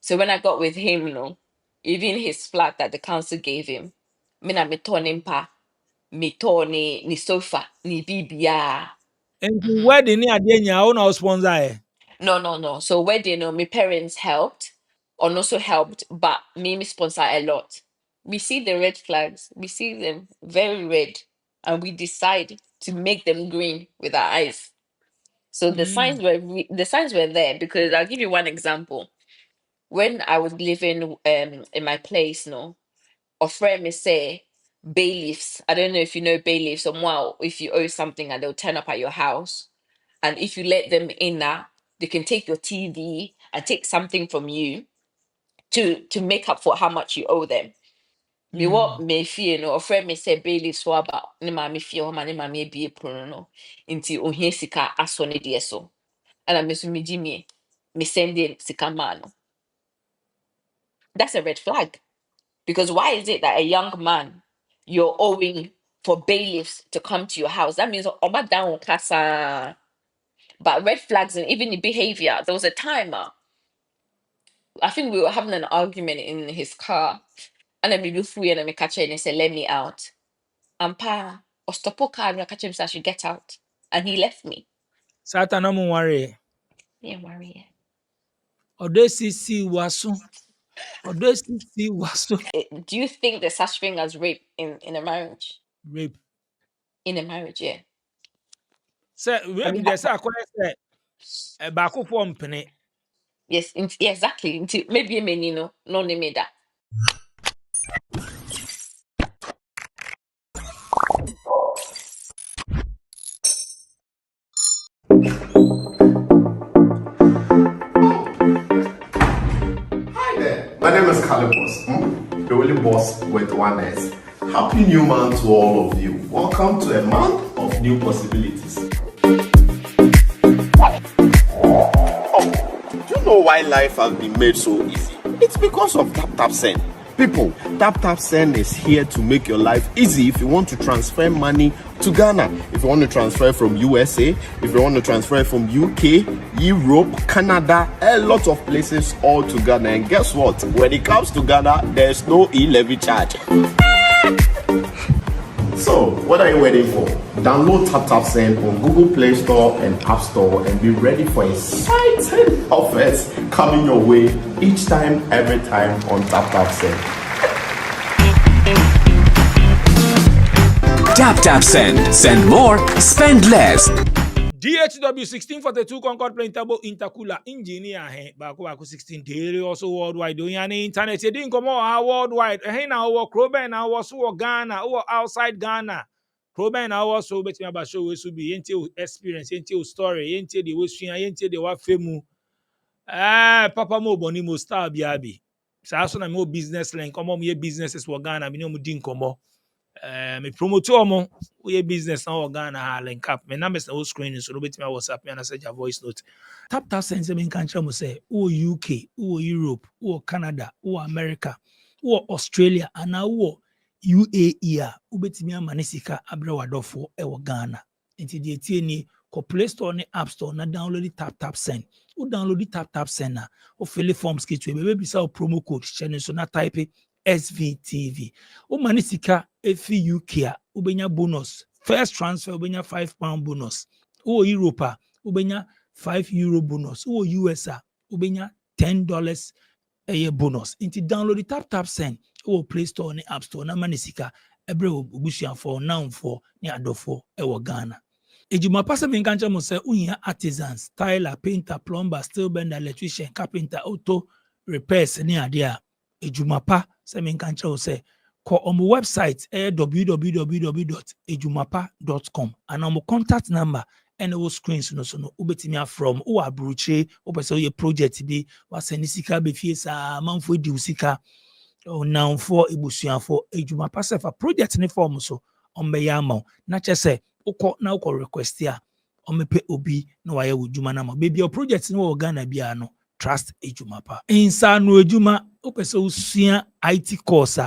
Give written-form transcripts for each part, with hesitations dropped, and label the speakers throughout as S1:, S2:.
S1: So when I got with him, even his flat that the council gave him, me na me turn pa, me turn ni sofa, ni bibia.
S2: And wedding ni ade nya o na sponsor e.
S1: No. So wedding, my parents helped, and also helped, but me sponsor a lot. We see the red flags, we see them very red, and we decide to make them green with our eyes. So the signs were there, because I'll give you one example. When I was living in my place, a friend may say bailiffs. I don't know if you know bailiffs, or more if you owe something and they'll turn up at your house. And if you let them in now, they can take your TV and take something from you to make up for how much you owe them. Me what me fear, a friend may say bailiffs for about ne mami fear ma ne mami be no into ohie sika aso ne de so. And I miss me Jimmy me sending sika man. That's a red flag. Because why is it that a young man you're owing for bailiffs to come to your house? That means oba down casa. But red flags and even the behavior. There was a time, I think we were having an argument in his car, and then we free and I catch her and I said, "Let me out." And pa, or stop car and I catch him so I should get out, and he left me.
S2: Satan no mo worry.
S1: Yeah, worry.
S2: Odesisi waso. Odesisi waso.
S1: Do you think there's such thing as rape in a marriage?
S2: Rape.
S1: In a marriage, yeah.
S2: Say rape there's a question say baako form pene.
S1: Yes, yeah, exactly. Maybe no name me that.
S3: Hi there, my name is Calibos, the only boss with one S. Happy new month to all of you. Welcome to a month of new possibilities. Do you know why life has been made so easy? It's because of Tap Send. People, Tap Send is here to make your life easy if you want to transfer money to Ghana, if you want to transfer from USA, if you want to transfer from UK, Europe, Canada, a lot of places all to Ghana. And guess what? When it comes to Ghana, there's no e-levy charge. So, what are you waiting for? Download Tap Send on Google Play Store and App Store and be ready for exciting offers coming your way each time, every time on Tap Send.
S4: Tap Send. Send more, spend less.
S2: DHW 1642 Concord Printable Intercooler Engineer baako 16 daily also worldwide on your internet you didn't come out worldwide now our Kroben now so Ghana or outside Ghana Kroben now so bet me about show we should be into experience into story into the way into the what femu papa mo boni mo star biabi so na mo business link come on businesses for Ghana me no mo din komo me promote omo we business now Ghana ha link up me numbers na screen so no bet me WhatsApp me and send your voice note tap send me kan tell mo say UK Europe Canada America Australia and UAE ubetimi amanisika abre wadofo e wo Ghana enti de tie ni ko Play Store ni App Store na download tap send o download tap send na o fill forms kitu e be bisa promo code channel so na type SVTV. Manisika efi UK ubenya bonus. First transfer ubenya £5 bonus. Europe ubenya €5 bonus. US ubenya $10 a year bonus. Inti download the tap send. Play Store ni App Store na manisika ebre obushia for now for ni adofo ewo Ghana. Ejuma pasa minkancha mo say unya artisans, tyler, painter, plumber, steel bender, electrician, carpenter, auto repairs ni adia. Ejumapa seminkancha say call on my website www.ejumapa.com and on my contact number and our screens no ubetimi from o abruche o pese o project bi wasenisika be fie sa manfo di usika o now for ebusuan for Ejumapa sefa project ni form so on be yama na chese ukọ na ukọ request ya on me pe obi na waye wujuma na ma baby your project ni wo Ghana bia no trust Ejumapa. Insa no ejuma opese usua IT course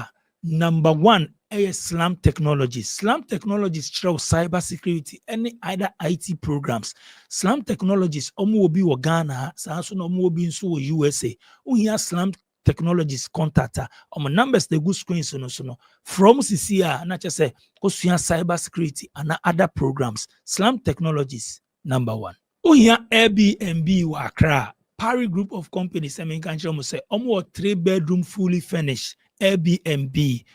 S2: number 1 Slam Technologies. Slam Technologies show cyber security, any either IT programs. Slam Technologies, omo obi wo Ghana, so no omo obi nso wo USA. Here Slam Technologies contactor. Numbers the good screens so no. From CCA, na just say kosua cyber security and other programs. Slam Technologies, number one. Here Airbnb wa Accra. Parry Group of Companies, I mean, can you say, almost 3-bedroom fully furnished Airbnb,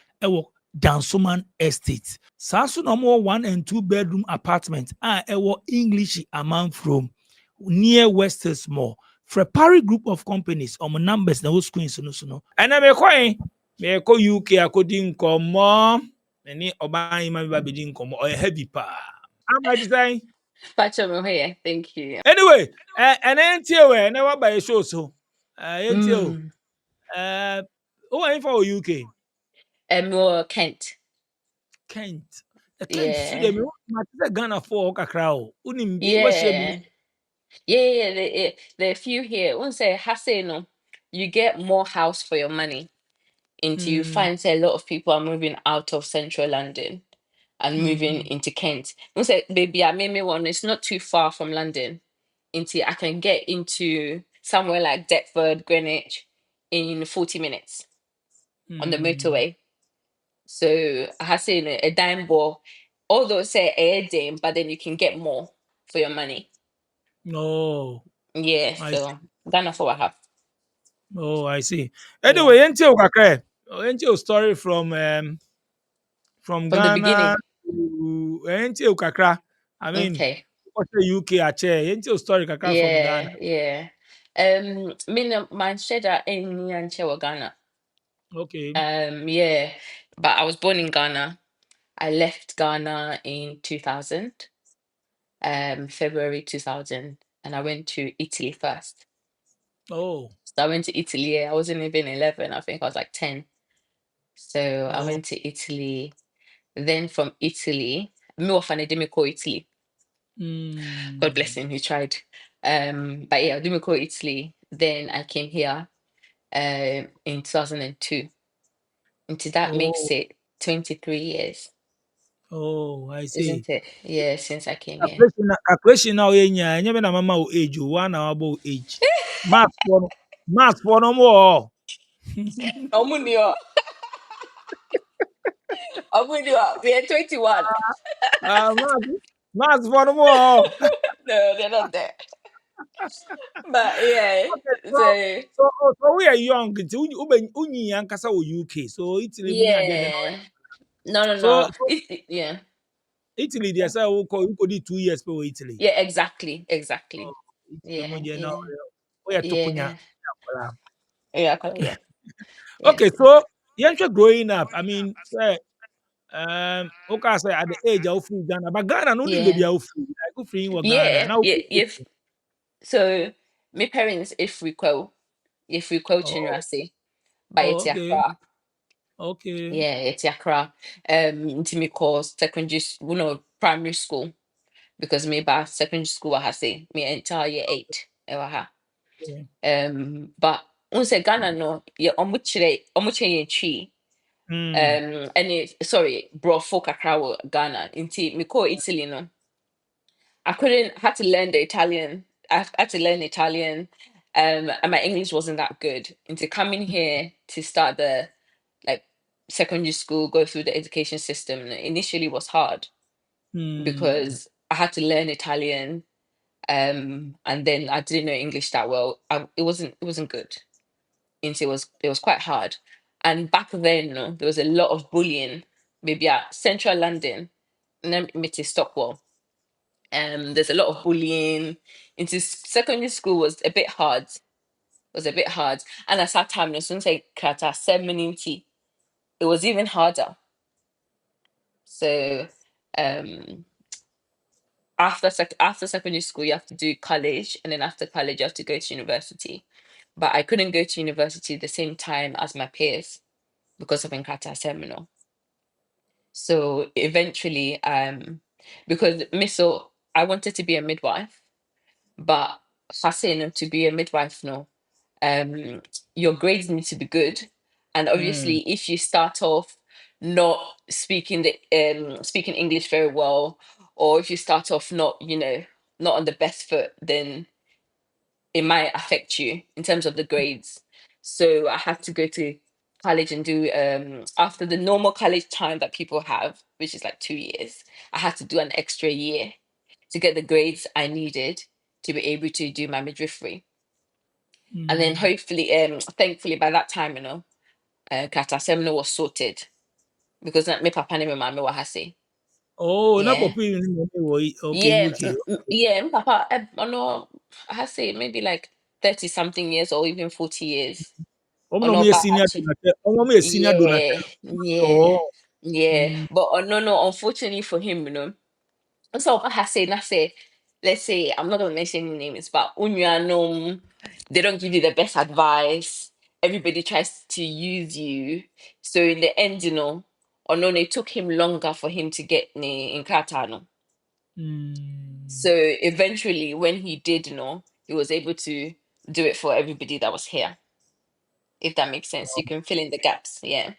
S2: Dansoman Estate. Sasu no more 1 and 2 bedroom apartment. English amount from near Westers Mall. For a Parry Group of Companies, numbers na screen no. And I me ko UK according komo. Any oba ima bi ba bedin komo or heavy pa. Am I design?
S1: Pacho me here. Thank you.
S2: Anyway, and until we never buy a show so. Until
S1: Mm.
S2: who are you for UK?
S1: More Kent.
S2: Kent. The Kent so
S1: Yeah.
S2: dem Ghana for kakra o. Unim what she be.
S1: Yeah. Yeah. There are a few here. One say Hase no, you get more house for your money. Into you
S2: Hmm.
S1: find say a lot of people are moving out of central London and moving
S2: Hmm.
S1: into Kent. One say, baby, I made me one. It's not too far from London. Into I can get into somewhere like Deptford, Greenwich in 40 minutes on the
S2: Hmm.
S1: motorway. So I have seen a dime ball, although say a dime, but then you can get more for your money.
S2: No.
S1: Yeah,
S2: I see.
S1: so Ghana for what I have.
S2: Oh, I see.
S1: Yeah.
S2: Anyway, until kakra. Until story from
S1: From the
S2: Ghana
S1: beginning.
S2: to until kakra. I mean,
S1: Okay.
S2: what's the UK ache? Until story kakra from Ghana.
S1: Yeah, yeah. Me no man sheda any anche Ghana.
S2: Okay.
S1: Yeah. But I was born in Ghana. I left Ghana in 2000, February 2000, and I went to Italy first.
S2: Oh.
S1: So I went to Italy. Yeah, I wasn't even 11. I think I was like 10. So I
S2: Oh.
S1: went to Italy. Then from Italy, me wa fane de me call Italy. God
S2: Hmm.
S1: bless him, he tried. But yeah, do me call Italy. Then I came here in 2002. Into that makes
S2: Oh.
S1: it 23 years,
S2: Oh, I see.
S1: isn't it? Yeah, since I came here.
S2: Calculation now enya enye be na mama o age o one hour about age. Math for no more.
S1: Omunio, Omunio, we are 21.
S2: Math for no more.
S1: No, they're not there. But yeah,
S2: Okay,
S1: so
S2: so we are young. Unyi yankasa o UK. So Italy munya de
S1: yeah. No, no,
S2: so
S1: no. Yeah.
S2: Italy they say we could 2 years per Italy.
S1: Yeah, exactly.
S2: Oh,
S1: Exactly.
S2: Italy
S1: Yeah,
S2: mo no.
S1: yeah,
S2: We are tokunya.
S1: yeah. Yeah, yeah, yeah.
S2: Okay, so you're growing up. I mean, say okay, say at the age of free Ghana, but Ghana no need baby
S1: Yeah.
S2: out free. Like go free in Ghana.
S1: Yeah,
S2: Now,
S1: yeah, yeah. So my parents if we quote
S2: oh,
S1: say by
S2: oh,
S1: it's
S2: okay,
S1: Accra.
S2: okay,
S1: Yeah, it's Accra. Into me course secondary primary school because me by secondary school I say me entire year 8.
S2: okay.
S1: But unse Ghana no yeah omuche tree.
S2: Hmm,
S1: And it sorry, brought folk Accra Ghana into me call Italy no. I couldn't had to learn the Italian. I had to learn Italian. And my English wasn't that good. Into coming here to start the like secondary school, go through the education system initially was hard
S2: hmm,
S1: because I had to learn Italian. And then I didn't know English that well. It wasn't good. Into it was quite hard. And back then, there was a lot of bullying. Maybe at central London, and then me to Stockwell. There's a lot of bullying. Into secondary school was a bit hard. And at that time, as soon as I kata seminity, it was even harder. So um after secondary school you have to do college, and then after college you have to go to university. But I couldn't go to university the same time as my peers because of Nkata Seminole. So eventually, because Miso, I wanted to be a midwife, but Hassan to be a midwife, no, your grades need to be good. And
S2: hmm,
S1: obviously, if you start off not speaking English very well, or if you start off not, not on the best foot, then it might affect you in terms of the grades. So I had to go to college and do after the normal college time that people have, which is like 2 years, I had to do an extra year to get the grades I needed to be able to do my midwifery. And then
S2: Mm.
S1: hopefully, thankfully by that time, Kata Semino was sorted because my papa and my mama were hasi.
S2: Oh, na
S1: Yeah.
S2: papa yi ni mo wo okay
S1: Yeah,
S2: UK.
S1: yeah, my papa, I know, I say maybe like 30 something years or even 40 years.
S2: Omo
S1: Oh
S2: na
S1: no,
S2: mo yɛ
S1: but
S2: senior donor. Omo mo yɛ senior donor.
S1: yeah, yeah,
S2: Oh.
S1: yeah.
S2: Mm.
S1: But oh no, unfortunately for him, so I say, I say, let's say I'm not gonna mention any names, but Unyanum, they don't give you the best advice. Everybody tries to use you. So in the end, or no, it took him longer for him to get ne in Kratano.
S2: Mm.
S1: So eventually, when he did he was able to do it for everybody that was here. If that makes sense, you can fill in the gaps. Yeah.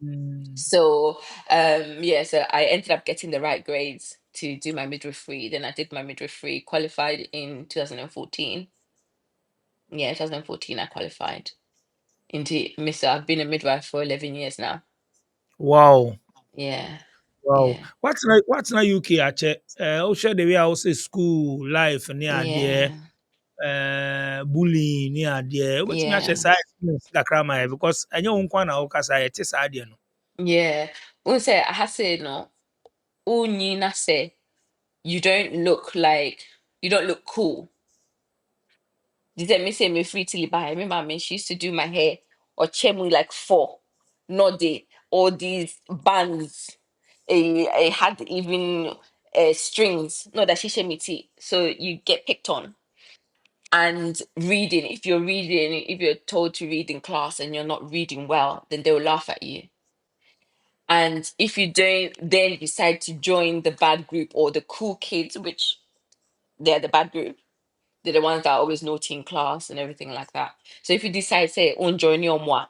S2: Mm.
S1: So so I ended up getting the right grades to do my midwifery. Then I did my midwifery, qualified in 2014. Yeah, 2014 I qualified into Mister. I've been a midwife for 11 years now.
S2: Wow.
S1: Yeah,
S2: Wow.
S1: yeah,
S2: What's na UK ache? O share the way I say school life ni ade,
S1: yeah,
S2: bullying ni ade. What me ache
S1: yeah,
S2: say experience kakra ma because enye wo nkwa na wo kasa ye te sa ade no.
S1: yeah. Won't say I have said no. All Nina say you don't look like you don't look cool. Did me say me free till buy? My mom, she used to do my hair or chemu like four, not the all these bands. I had even strings. Not that she shame me tea. So you get picked on. And reading, if you're told to read in class and you're not reading well, then they'll laugh at you. And if you don't then decide to join the bad group or the cool kids, which they're the bad group, they're the ones that are always naughty in class and everything like that. So if you decide, say, on join your moi,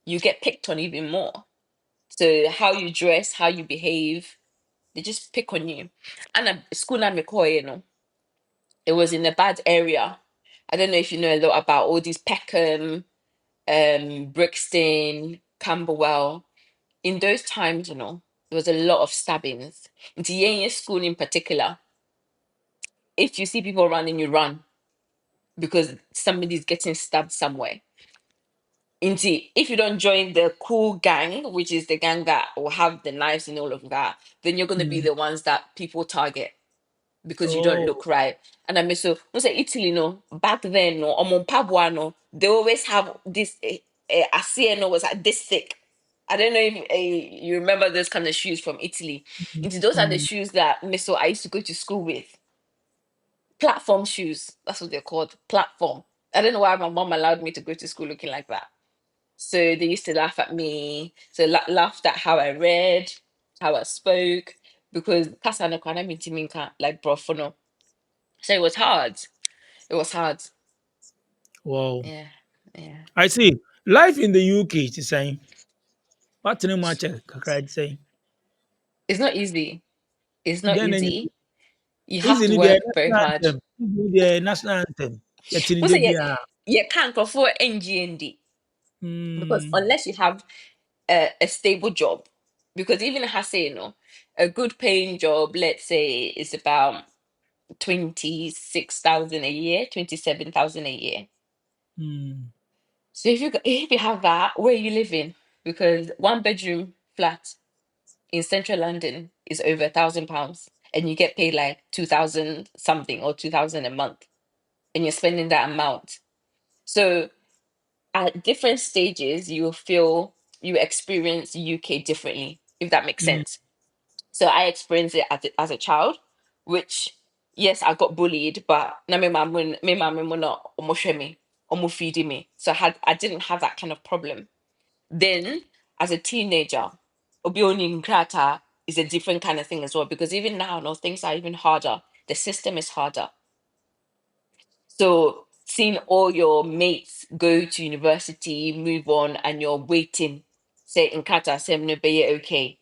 S1: you get picked on even more. So how you dress, how you behave, they just pick on you. And school na McCoy, it was in a bad area. I don't know if you know a lot about all these Peckham, Brixton, Camberwell. In those times, there was a lot of stabbings. In Yenya school in particular, if you see people running, you run because somebody's getting stabbed somewhere. Indeed, if you don't join the cool gang, which is the gang that will have the knives and all of that, then you're going to be
S2: Mm.
S1: the ones that people target because you don't
S2: Oh.
S1: look right. And I mean, so no say Italy, back then, no, or Mompabwa, no, they always have this. Asieno was like this thick. I don't know if you remember those kind of shoes from Italy. Into those are the
S2: Mm.
S1: shoes that Miso I used to go to school with. Platform shoes. That's what they're called. Platform. I don't know why my mom allowed me to go to school looking like that. So they used to laugh at me. So laughed at how I read, how I spoke, because Kasana Kwana Mintiminka, like Brofono. So it was hard. It was hard.
S2: Wow.
S1: Yeah. Yeah.
S2: I see. Life in the UK is saying what no much kakra say.
S1: It's not easy. It's not
S2: Then any
S1: easy. You have
S2: is
S1: to
S2: in the
S1: work very
S2: national
S1: hard.
S2: anthem. Is the national anthem. Yetini
S1: Also,
S2: de
S1: you,
S2: bia.
S1: you can't afford NGND because
S2: Hmm.
S1: unless you have a stable job, because even I say, a good paying job, let's say, is about 26,000 a year, 27,000 a year.
S2: Hmm.
S1: So if you have that, where are you living? Because one bedroom flat in central London is over £1,000, and you get paid like 2,000 something or 2,000 a month, and you're spending that amount. So at different stages, you experience UK differently, if that makes
S2: Hmm.
S1: sense. So I experienced it as a child, which yes, I got bullied, but na me mama mo na omo hwɛ me, omo feeding me. So I didn't have that kind of problem. Then as a teenager, obi oni nkrata is a different kind of thing as well because even now, no, things are even harder. The system is harder. So seeing all your mates go to university, move on, and you're waiting say in kata say no be okay.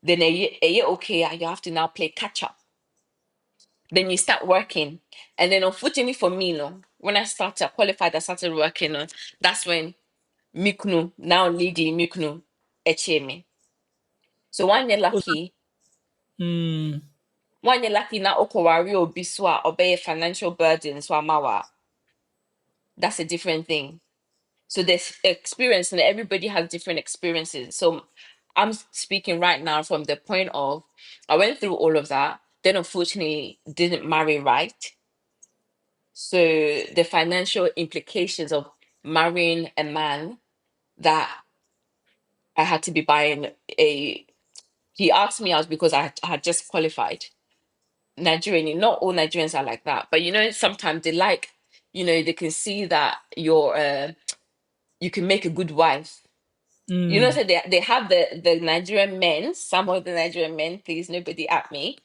S1: Then okay, you have to now play catch up. Then you start working. And then unfortunately for me, no, when I started qualified, I started working, no, that's when Mikunu, now legally Mikunu, eche me. So
S2: Mm.
S1: one year lucky na okowari obi so a obey financial burden so amawa. That's a different thing. So there's experience and everybody has different experiences. So I'm speaking right now from the point of I went through all of that, then unfortunately didn't marry right. So the financial implications of marrying a man that I had to be buying a he asked me out because I had just qualified. Nigerian, not all Nigerians are like that, but you know, sometimes they like, you know, they can see that you can make a good wife. You know,
S2: Mm.
S1: so they have the Nigerian men, some of the Nigerian men, please nobody at me,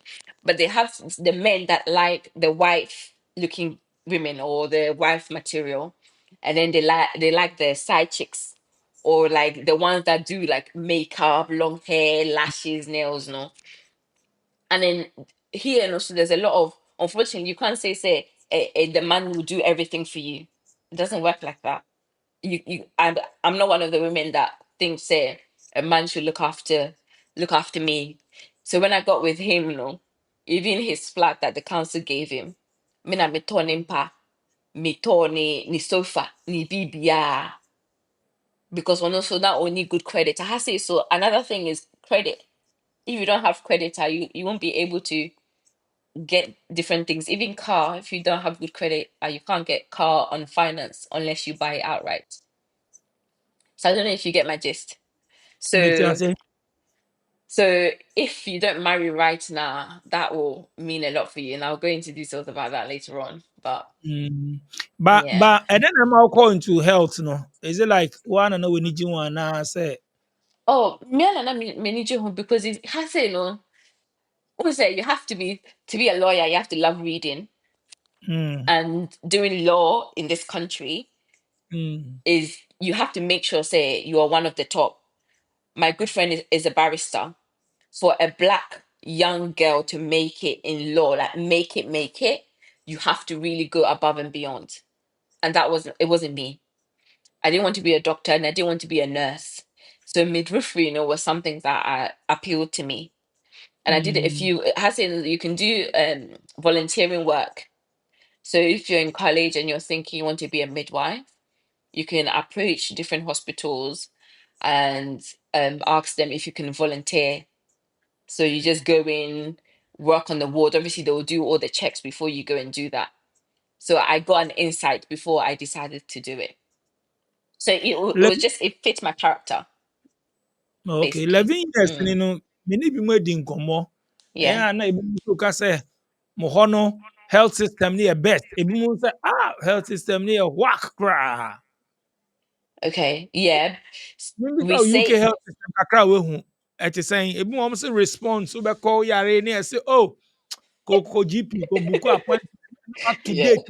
S1: but they have the men that like the wife looking women or the wife material, and then they like the side chicks or like the ones that do like makeup, long hair, lashes, nails, no. And then here and also there's a lot of unfortunately you can't say the man will do everything for you. It doesn't work like that. I'm not one of the women that thinks say a man should look after me. So when I got with him, you know, even his flat that the council gave him, me na me torn him pa, me torn ni sofa, ni bibia. Because one also not only good credit. I have to say so another thing is credit. If you don't have credit, you won't be able to get different things. Even car, if you don't have good credit, you can't get car on finance unless you buy it outright. So I don't know if you get my gist. So
S2: Metiase.
S1: so if you don't marry right now, that will mean a lot for you. And I'll go into details about that later on. But
S2: Mm.
S1: yeah.
S2: And then I'm all call into health, no. Is it like one and we need you one now say
S1: Oh, me and I need you because it has you know, what say you have to be a lawyer, you have to love reading.
S2: mm,
S1: And doing law in this country
S2: mm,
S1: is you have to make sure say you are one of the top. My good friend is a barrister. For a black young girl to make it in law, like make it, you have to really go above and beyond. And it wasn't me. I didn't want to be a doctor and I didn't want to be a nurse. So midwifery, you know, was something that appealed to me. And I did it. If
S2: mm,
S1: you has in you can do volunteering work. So if you're in college and you're thinking you want to be a midwife, you can approach different hospitals and ask them if you can volunteer. So you just go in, work on the ward. Obviously, they will do all the checks before you go and do that. So I got an insight before I decided to do it. So it was just, it fits my character,
S2: okay,
S1: basically.
S2: 11 years ni
S1: Mm,
S2: no me ni bi mo di nkomo.
S1: yeah.
S2: Na ebi mo ka say mo ho no health system ni best. Ebi mo say health system ni whack cra.
S1: Okay. Yeah.
S2: Maybe
S1: We
S2: say UK
S1: say,
S2: health system kakra we hu. Et saying ebi mo say response so be call yare ni say oh ko GP ko book appointment up to
S1: yeah.
S2: date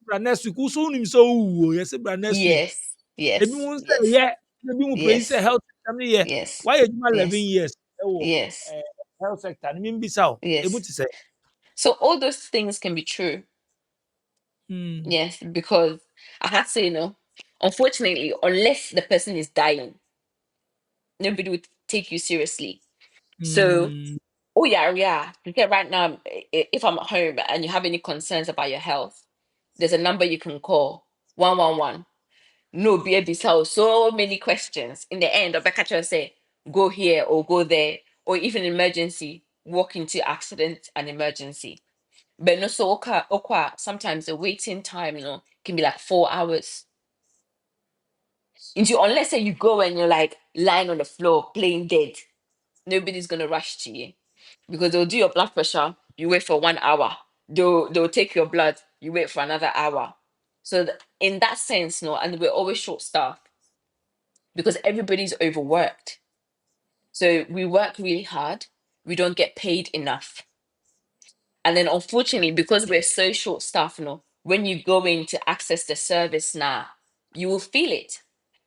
S2: bi next week so nim so yes next week.
S1: Yes.
S2: Ebi
S1: Yes.
S2: mo say
S1: Yes.
S2: yeah, ebi mo pray say
S1: Yes.
S2: health system ni yeah.
S1: Yes.
S2: Why you do 11
S1: Yes.
S2: years? Ewo
S1: Yes.
S2: health sector ni mi bisa o. Ebu
S1: Yes.
S2: ti say
S1: So all those things can be true.
S2: mm,
S1: Yes. Because I have to say, unfortunately, unless the person is dying, nobody would take you seriously. So,
S2: mm,
S1: oh yeah. Because right now, if I'm at home and you have any concerns about your health, there's a number you can call 111. No, baby, so many questions. In the end, Rebecca will say, go here or go there, or even emergency, walk into accident and emergency. But no, so sometimes the waiting time, can be like 4 hours. Unless say you go and you're like lying on the floor playing dead, nobody's gonna rush to you because they'll do your blood pressure. You wait for 1 hour. They'll take your blood. You wait for another hour. So in that sense, no, and we're always short staffed because everybody's overworked. So we work really hard. We don't get paid enough. And then unfortunately, because we're so short staffed, when you go in to access the service now, you will feel it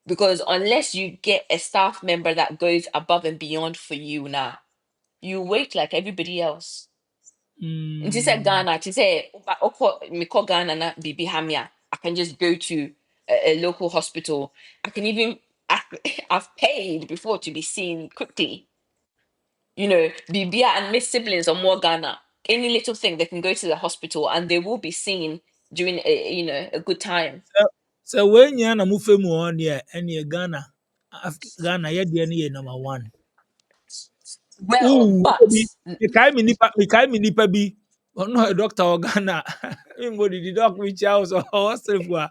S1: Because unless you get a staff member that goes above and beyond for you now, you wait like everybody else. Nti say Ghana, to say me call Ghana na bibi hamia. I can just go to a local hospital. I can even I've paid before to be seen quickly. You know, Bibia and my siblings are more Ghana. Any little thing they can go to the hospital and they will be seen during a good time.
S2: So when you na move mu on here and Ghana, Ghana yeah the number one.
S1: Well,
S2: Ooh,
S1: but
S2: bi mekai me nipa bi. Ono a doctor o Ghana. Imbo di doc reach house or hospital for.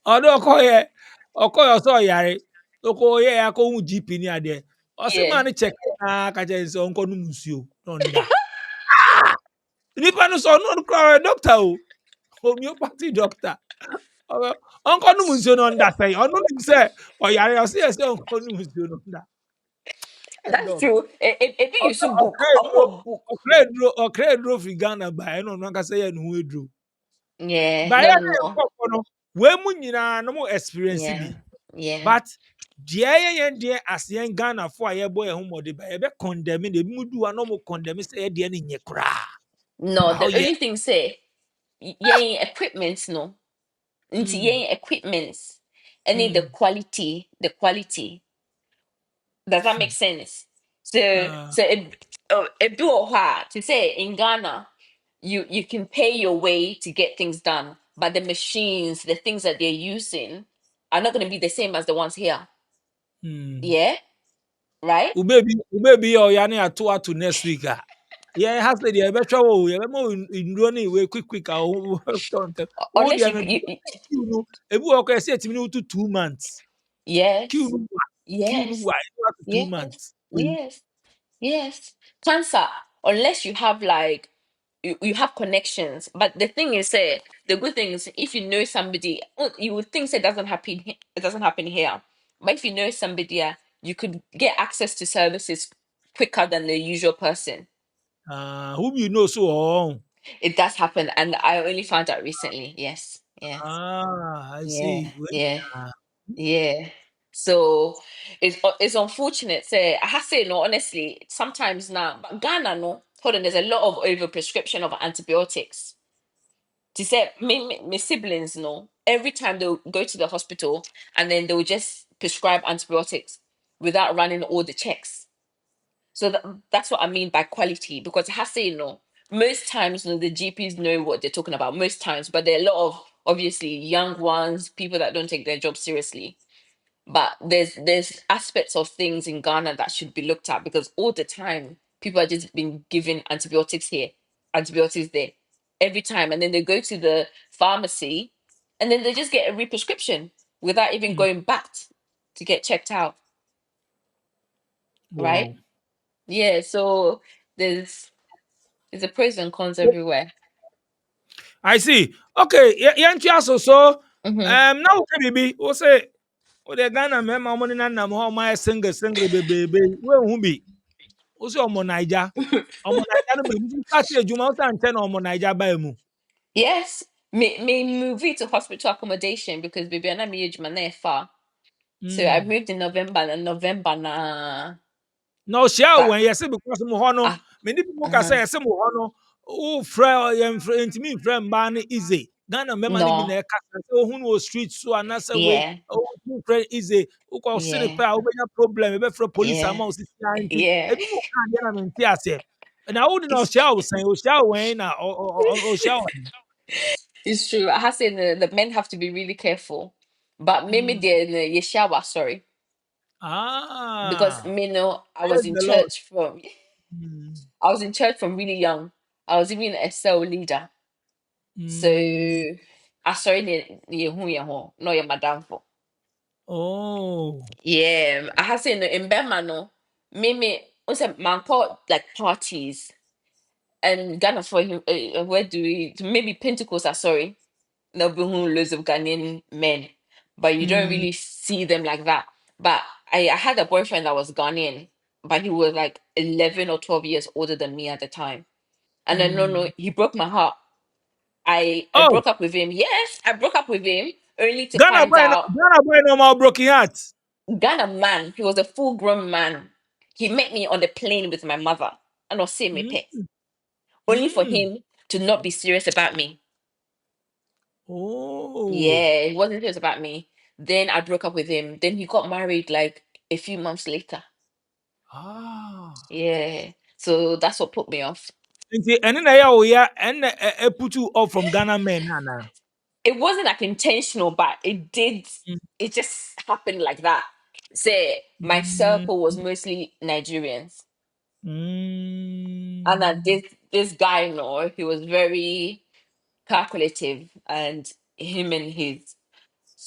S2: Odo okoye so yare. Oko ye akọ hu GP ni ade. O se
S1: yeah,
S2: man check na ka je so onko no musuo. No nda. Nipa no so no cry doctor o. Homeopathy doctor. Onko no musuo no nda say. Ono nim say o yare o se onko no musuo no nda.
S1: that's
S2: Doc.
S1: true. It be you some book.
S2: Okra
S1: I'm
S2: duro,
S1: a book.
S2: okra duro fi Ghana ba e no no ka say no ho eduro.
S1: Yeah,
S2: Ba
S1: no,
S2: ya
S1: no,
S2: na
S1: no.
S2: nkofo no, we mu nyina no mo experience bi.
S1: Yeah, yeah.
S2: But deɛ as yɛn Ghana fo a yɛbɔ yɛn ho mmɔde ba yɛbɛ condemn na ebi mu du a no mo condemn sɛ yɛ deɛ no nyɛ koraa.
S1: No,
S2: How
S1: the
S2: yɛ
S1: only thing say, yeah, equipment, no. Into
S2: mm,
S1: yeah, equipment. Any
S2: mm,
S1: the quality. Does that make sense? So,
S2: uh,
S1: it do a hard to say in Ghana, you can pay your way to get things done, but the machines, the things that they're using, are not going to be the same as the ones here.
S2: mm.
S1: Yeah, right.
S2: Ube bi yɛ ɔya ne ato next week a. Yɛn ha sɛ deɛ yɛbɛhwɛ wo yɛbɛma wo nnuro ne wei quick a wo tɔn wo
S1: Unless
S2: deɛ no queue no ebi wɔ hɔ koraa yɛsɛ yɛtumi ne wo to 2 months. Queue
S1: yes,
S2: no wa queue no
S1: yes,
S2: wa ɛno to two
S1: yes,
S2: months. Wei.
S1: yes, yes. Cancer, unless you have like you have connections. But the thing is, the good thing is if you know somebody, you would think it doesn't happen. It doesn't happen here. But if you know somebody, you could get access to services quicker than the usual person.
S2: Whom you know so on.
S1: It does happen, and I only found out recently. Yes, yes,
S2: I
S1: yeah,
S2: see. Wait,
S1: yeah,
S2: ah,
S1: yeah. So it's unfortunate. Say I have to say no. Honestly, sometimes now, but Ghana no. Hold on, there's a lot of overprescription of antibiotics. To say my siblings know every time they'll go to the hospital and then they'll just prescribe antibiotics without running all the checks. So that's what I mean by quality, because it has to, most times the GPs know what they're talking about most times, but there are a lot of obviously young ones, people that don't take their job seriously. But there's aspects of things in Ghana that should be looked at, because all the time people are just being given antibiotics here, antibiotics there, every time, and then they go to the pharmacy, and then they just get a re-prescription without even
S2: mm,
S1: going back to get checked out, right?
S2: wow.
S1: Yeah, so there's there's a pros and cons everywhere.
S2: I see. Okay, yanchi aso so
S1: Mm-hmm.
S2: now okay bibi we say o de Ghana men ma mo ni na mo ma single bebe we hu bi. O say omo Naija. Omo Naija no be mu start ejuma o san ten omo Naija ba mu.
S1: Yes, me move it to hospital accommodation because baby, I'm not age man far. So I
S2: Mm.
S1: moved in November, and November na
S2: No share
S1: but
S2: when yes because mo ho no
S1: ah
S2: me ni people ka
S1: uh-huh.
S2: say yes mo ho no o fra yem fra intimi fra mba ne easy Ghana memma ne bi
S1: No,
S2: na e ka say o hu no street so anasa we
S1: yeah,
S2: o hu fra easy o ko se ne
S1: yeah,
S2: pa o benya problem e be fra police
S1: yeah,
S2: ama o sisi anti
S1: yeah.
S2: e bi mo ka de na me nti ase na wo de na o share o share when na o share
S1: It's true. I have said the men have to be really careful. But maybe
S2: mm.
S1: they're in the yeshawa, sorry. Because
S2: Ah,
S1: me know I was
S2: praise
S1: in
S2: the Lord.
S1: church from
S2: Mm.
S1: I was in church from really young. I was even a cell leader. So
S2: Mm.
S1: I sorry no your madam for.
S2: Oh.
S1: Yeah, I have seen in Burma no. Me also man called like parties and Ghana for him. Where do we maybe Pentecost? Sorry, there'll be loads of Ghanaian men, but you don't
S2: Mm.
S1: really see them like that. But I had a boyfriend that was Ghanaian, but he was like 11 or 12 years older than me at the time. And then no,
S2: Mm.
S1: he broke my heart. I
S2: Oh.
S1: broke up with him. Yes, I broke up with him only to find out
S2: Ghana boy no more broken heart.
S1: Ghana man, he was a full grown man. He met me on the plane with my mother and was seeing me
S2: Mm,
S1: pet, only for
S2: mm.
S1: him to not be serious about me.
S2: Oh.
S1: Yeah, he wasn't serious about me. Then I broke up with him. Then he got married like a few months later.
S2: Ah.
S1: Yeah. So that's what put me off.
S2: Nti ene na ya wo ya ene put you off from Ghana men na.
S1: It wasn't like intentional, but it did. It just happened like that. Say my
S2: Mm.
S1: circle was mostly Nigerians, and then
S2: Mm.
S1: this guy, he was very calculative, and him and his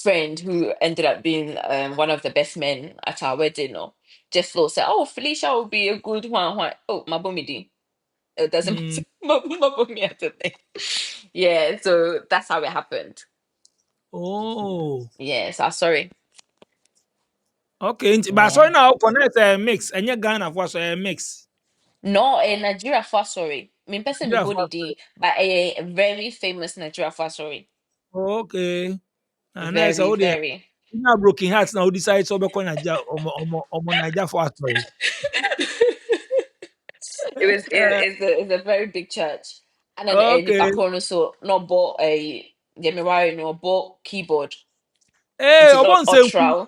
S1: friend, who ended up being one of the best men at our wedding, just thought, say, oh, Felicia will be a good one. Oh, my bumidi. It doesn't
S2: Mm.
S1: matter. My bummy, I don't think. Yeah, so that's how it happened.
S2: Oh.
S1: Yeah, so sorry.
S2: Okay, but so
S1: Yeah.
S2: now connect a mix. Enye Ghana for so a mix.
S1: No, a Nigeria for sorry. Me person me
S2: Nigeria for
S1: bonidi, but a very famous Nigeria for sorry.
S2: okay. And I say
S1: Very,
S2: oh there.
S1: very.
S2: Na broken hearts now decide so be ko Naija omo Naija for atoy.
S1: It's a very big church. And then
S2: Okay.
S1: nipa kono so no bought a Yemiwari no bought keyboard.
S2: Eh,
S1: It is
S2: obon senku.
S1: ultra.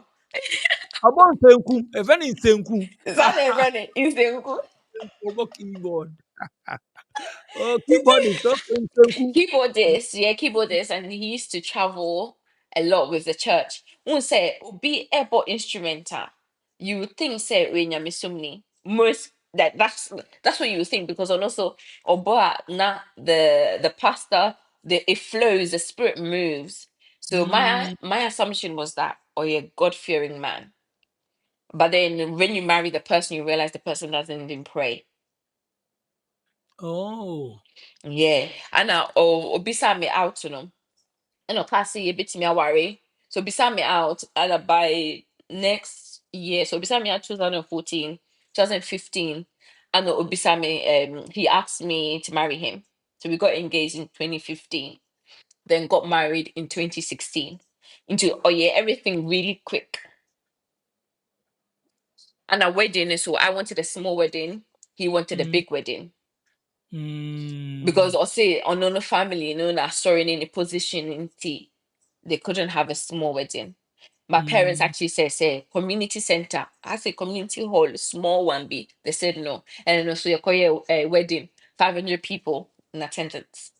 S2: Obon senku. E fe ni senku.
S1: Is that the running? Is the
S2: Obo keyboard. Oh, keyboard is okay senku.
S1: keyboardist? Yeah, keyboardist, and he used to travel a lot with the church. Won't say be airport instrumenter. You would think say when you're misumni most that's what you would think, because also oboa na the pastor, it flows, the spirit moves. So my
S2: Mm.
S1: my assumption was that, oh, you're a God fearing man. But then when you marry the person, you realize the person doesn't even pray.
S2: Oh.
S1: Yeah. And now, oh, beside me out, And class a bit me worry. So beside me out, and by next year, so beside me out 2014, 2015, and beside me, he asked me to marry him. So we got engaged in 2015, then got married in 2016. Into, oh yeah, everything really quick. And a wedding, so I wanted a small wedding. He wanted a
S2: Mm.
S1: big wedding. Because
S2: Mm.
S1: I say on no family, na story in a position in tea, they couldn't have a small wedding. My parents
S2: Mm.
S1: actually said, say community center. I say community hall, small one be. They said no. And then also you call a wedding, 500 people in attendance.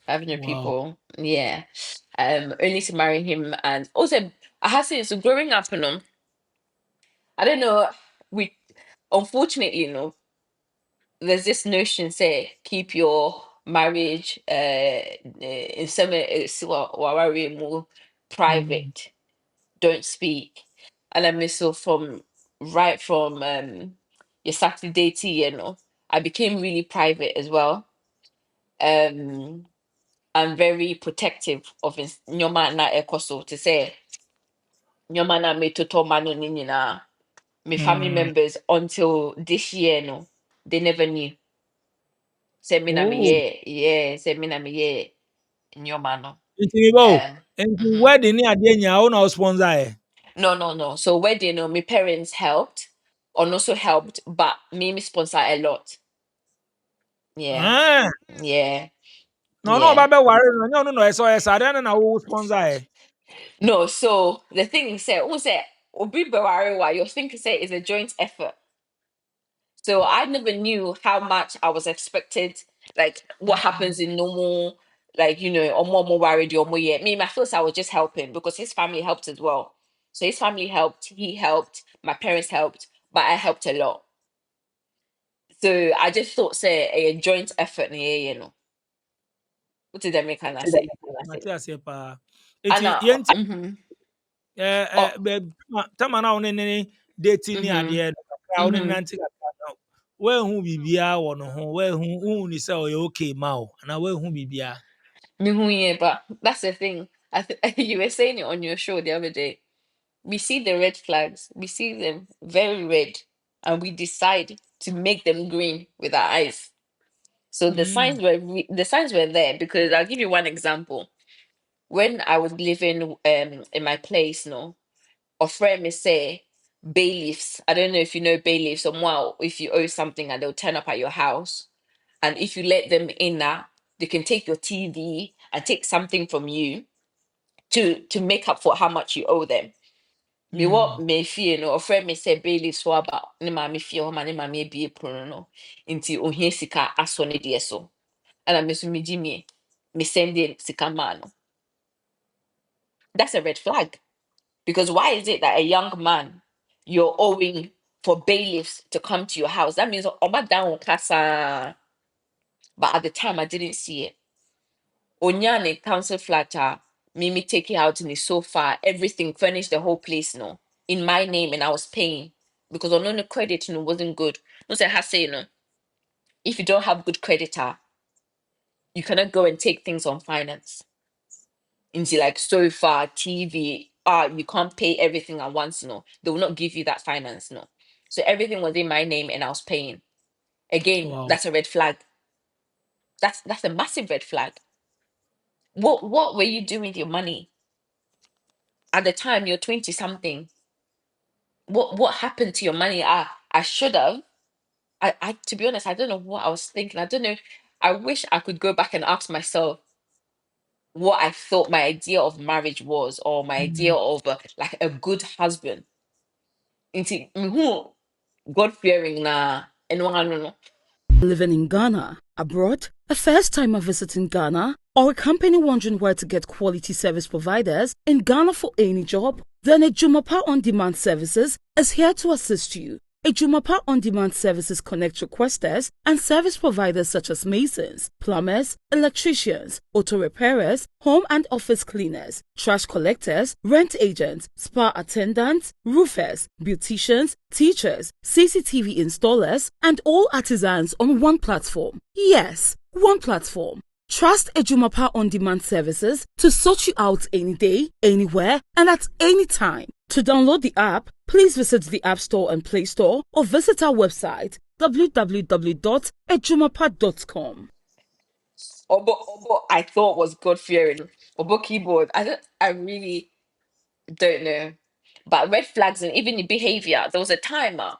S1: 500
S2: Wow.
S1: people. Yeah. Only to marry him. And also I have to say, so growing up, I don't know, we unfortunately, there's this notion, say keep your marriage in some more
S2: Mm.
S1: private, don't speak. And I miss, so from right from your Saturday tea, I became really private as well. um I'm very protective of your man na ekoso, to say your man na me to mano ni na my family
S2: Mm.
S1: members until this year, they never knew. Say me na me
S2: Oh.
S1: yeah, say me na me in your manner.
S2: Nti mi ba o. Nti
S1: Mhm.
S2: wedding ni ade nya o na o sponsor e.
S1: No. So wedding, my parents helped, or also helped, but me sponsor a lot. Yeah,
S2: Ah.
S1: yeah,
S2: No no
S1: yeah.
S2: ba be ware no nya no no eso esa ade na wo sponsor e.
S1: No, so the thing is, say, who say, obi beware why your thing say is a joint effort. So I never knew how much I was expected, like what happens in normal, like or more worried or more yet. Me, my first I was just helping because his family helped as well. So his family helped, he helped, my parents helped, but I helped a lot. So I just thought, say, a joint effort, What did that make kind say?
S2: Mati ase pa.
S1: And
S2: Nti
S1: now,
S2: yenti
S1: oh,
S2: be tama na wo ne dating ni
S1: mm-hmm,
S2: ade no kakra wo ne
S1: mm-hmm.
S2: nanti kakra no. We hu bibia wo no ho, we hu ni se o ye okay ma o. Na we hu bibia.
S1: Me who, yeah, but that's the thing. You were saying it on your show the other day. We see the red flags, we see them very red, and we decide to make them green with our eyes. So the
S2: Mm.
S1: signs were the signs were there, because I'll give you one example. when I was living in my place, no, a friend me say bailiffs. I don't know if you know bailiffs. Or more, if you owe something and they'll turn up at your house, and if you let them in now, they can take your TV and take something from you to make up for how much you owe them. Me what me fear no, a friend me say bailiffs for about ne ma me fear ma ne ma me be pro no. Inti ohie sika aso ne de so. And I miss me Jimmy me send in sika man. That's a red flag. Because why is it that a young man you're owing for bailiffs to come to your house? That means Oma down casa. But at the time I didn't see it. Onyane council flat, Mimi take it out in the sofa, everything, furnished the whole place, no, in my name, and I was paying because on the credit, no, wasn't good. No, say I say, no, if you don't have good creditor, you cannot go and take things on finance into like sofa, TV. You can't pay everything at once, no. They will not give you that finance, no. So everything was in my name and I was paying. Again,
S2: Wow.
S1: that's a red flag. That's a massive red flag. What were you doing with your money? At the time you're 20 something. What happened to your money? I should have. I to be honest, I don't know what I was thinking. I don't know. I wish I could go back and ask myself what I thought my idea of marriage was, or my idea of like a good husband. Into who God fearing na and one no.
S5: Living in Ghana, abroad, a first timer visiting Ghana, or a company wondering where to get quality service providers in Ghana for any job, then Ejumapa On Demand Services is here to assist you. Ejumapa On Demand Services connect requesters and service providers such as masons, plumbers, electricians, auto repairers, home and office cleaners, trash collectors, rent agents, spa attendants, roofers, beauticians, teachers, CCTV installers, and all artisans on one platform. Yes, one platform. Trust Ejumapa On Demand Services to sort you out any day, anywhere, and at any time. To download the app, please visit the App Store and Play Store or visit our website www.ejumapa.com.
S1: Obo I thought was God fearing. Obo keyboard. I really don't know. But red flags and even the behavior. There was a timer.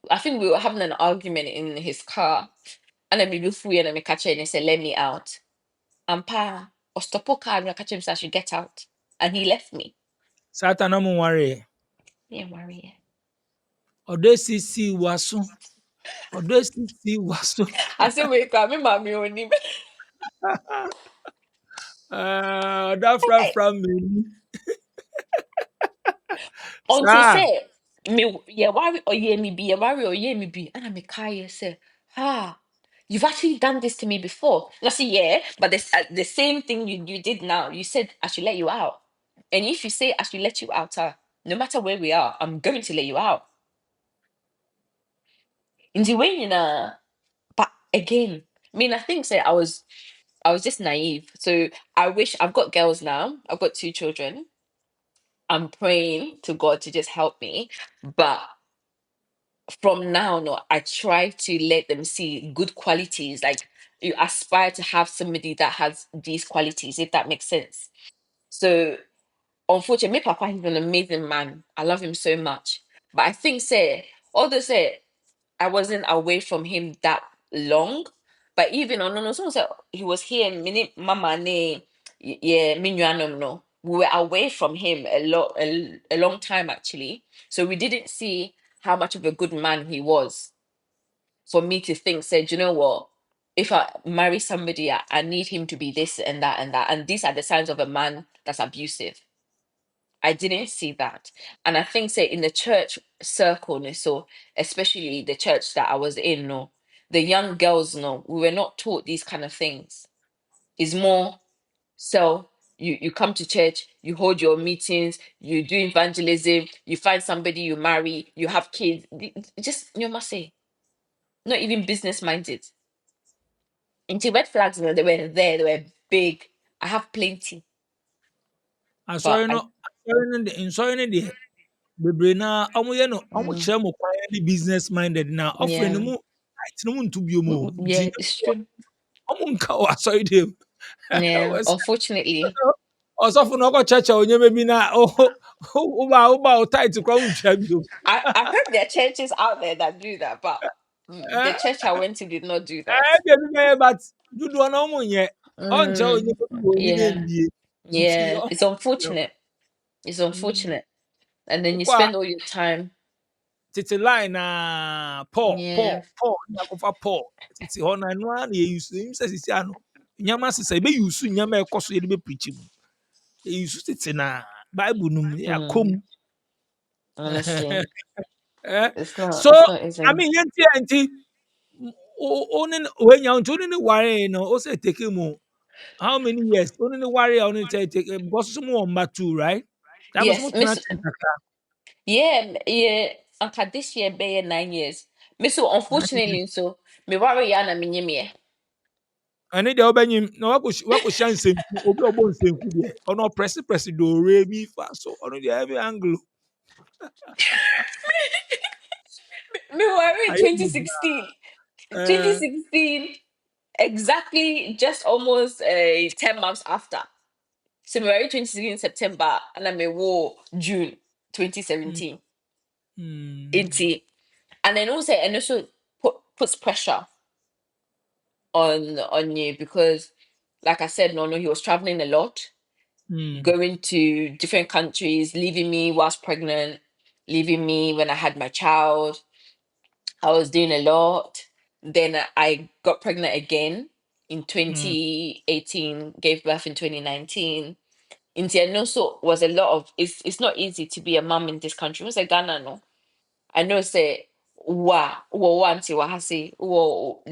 S1: I think we were having an argument in his car. And then we look free and I catch her and he said, let me out. And pa, or stop car and I catch him so I should get out. And he left me.
S2: Satan no worry.
S1: Yeah, worry.
S2: Odesisi waso. Odesisi waso.
S1: I said, wake up, me mommy only.
S2: That from me.
S1: Until
S2: Sir.
S1: say, me, yeah, worry or yeah, me be, yeah, worry or yeah, me be. And I'm a car, say, you've actually done this to me before. And I say, yeah, but the same thing you did now. You said I should let you out. And if you say I should let you out, no matter where we are, I'm going to let you out. In the way, you know, but again, I mean, I think say I was just naive. So I wish I've got girls now. I've got 2 children. I'm praying to God to just help me. But from now on, I try to let them see good qualities. Like you aspire to have somebody that has these qualities, if that makes sense. So unfortunately, my papa is an amazing man. I love him so much. But I think say, although say I wasn't away from him that long, but even on no, so he was here in minute mama ne yeah, minuanom no. We were away from him a long time actually. So we didn't see how much of a good man he was for me to think, said, you know what? If I marry somebody, I need him to be this and that and that. And these are the signs of a man that's abusive. I didn't see that. And I think, say, in the church circle, no, so especially the church that I was in, no, the young girls, no, we were not taught these kind of things. It's more so you come to church, you hold your meetings, you do evangelism, you find somebody, you marry, you have kids. Just you must say, not even business minded. Into red flags, you know, they were there, they were big. I have plenty,
S2: I saw
S1: but
S2: you
S1: I
S2: know, the bebre na omo ye no omo
S1: mm,
S2: kire mo kwan ni business minded na offering
S1: yeah,
S2: mu right no mu ntu bio mu
S1: yeah,
S2: nti
S1: it's true.
S2: omo nka o aso ide
S1: Yeah, unfortunately.
S2: Ọsọfọ na ọkọ church onye mebi na ụba tight kwa untwa bi o.
S1: I heard there are churches out there that do that, but the church I went to did not do that.
S2: Bi ebi me but dudu na ọmụ nye. Ọncha onye
S1: Mm,
S2: mebi onye
S1: yeah,
S2: na-embie. Nti
S1: yeah. It's unfortunate. It's unfortunate. And then you
S2: Kwa
S1: spend all your time.
S2: tete line na
S1: Yeah.
S2: Paul na akọfa Paul. Tete hɔ na no na ye use him sɛ sisi ano. Nyama sesa ebe use nyama ekoso ye be preach mu. Ye use tete na Bible num ya
S1: Mm,
S2: kom.
S1: honestly,
S2: Eh?
S1: it's
S2: So
S1: not
S2: I
S1: easy.
S2: mean yenti only when you only worry no also take him how many years only worry only take because some number two right that was
S1: Yes,
S2: much not
S1: Miss. Yeah, yeah. Anka this year be 9 years. Miss, so unfortunately, so me worry yana me.
S2: and then the obenyim no wako chance obi obo nsenku de ono press do re mi fa so ono the every angle
S1: Me worry
S2: aye mo
S1: 2016.
S2: eh
S1: 2016, exactly just almost 10 months after. So me worry 2016 September and I me war June 2017.
S2: mm,
S1: 80. And then also puts pressure on you because like I said, no, he was traveling a lot,
S2: mm,
S1: going to different countries, leaving me whilst pregnant, leaving me when I had my child. I was doing a lot. Then I got pregnant again in
S2: mm,
S1: 2018, gave birth in 2019. And also was a lot of it's not easy to be a mom in this country. It's like Ghana, no. I know say wanti wahasi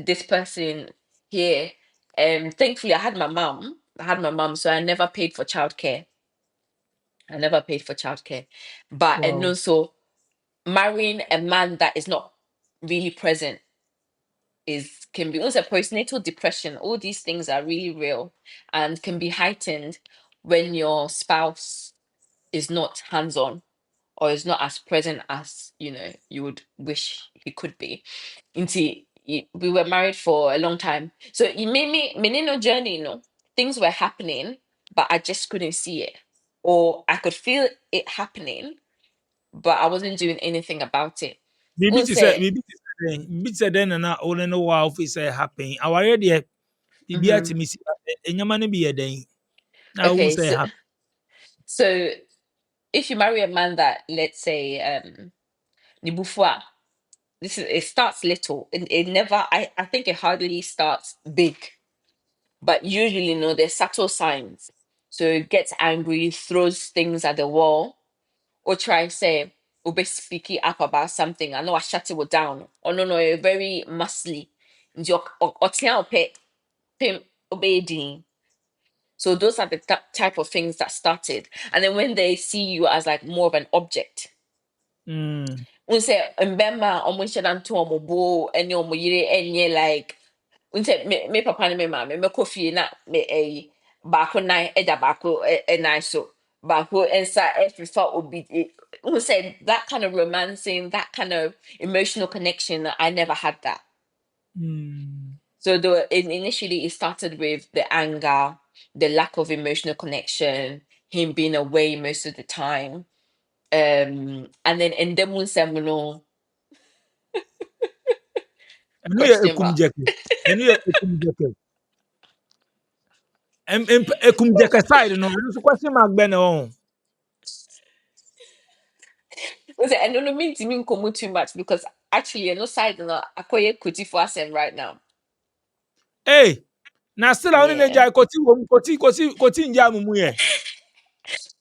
S1: this person here. Thankfully I had my mom. So I never paid for childcare. I never paid for childcare. But and
S2: wow
S1: also marrying a man that is not really present is can be also postnatal depression. All these things are really real and can be heightened when your spouse is not hands-on or is not as present as you would wish he could be. Into we were married for a long time, so it made me no journey. Things were happening, but I just couldn't see it, or I could feel it happening, but I wasn't doing anything about it. Unse,
S2: bibi te den na only no wa office happen aware de bibi
S1: mhm.
S2: atimi enyama no bi ye den na wo
S1: Okay,
S2: say happen
S1: so if you marry a man that, let's say, Nibufwa, it starts little. It never. I think it hardly starts big, but usually, there's subtle signs. So it gets angry, throws things at the wall, or try say, be speaking up about something. I know I shut it down. Or no, you're very muscly. Obeying. So those are the type of things that started. And then when they see you as like more of an object,
S2: mm.
S1: unse mbema omunche dan to omobo ene omoyire enye like unse me papa ne me mama me kofi na me baako nan eja baako nan so baako ensa efifa obi unse that kind of romancing, that kind of emotional connection. I never had that.
S2: Mm.
S1: So initially it started with the anger, the lack of emotional connection, him being away most of the time. And then in the
S2: Enu ye
S1: question
S2: ekum
S1: mark.
S2: jeke. Enu ye ekum jeke. Ekum jeke side no. Enu so question mark be na on.
S1: Was it? I don't mean to mean komu too much because actually no side no akoye kuti for asem right now.
S2: Hey, na still only na
S1: Yeah.
S2: jai koti nja mumu ye.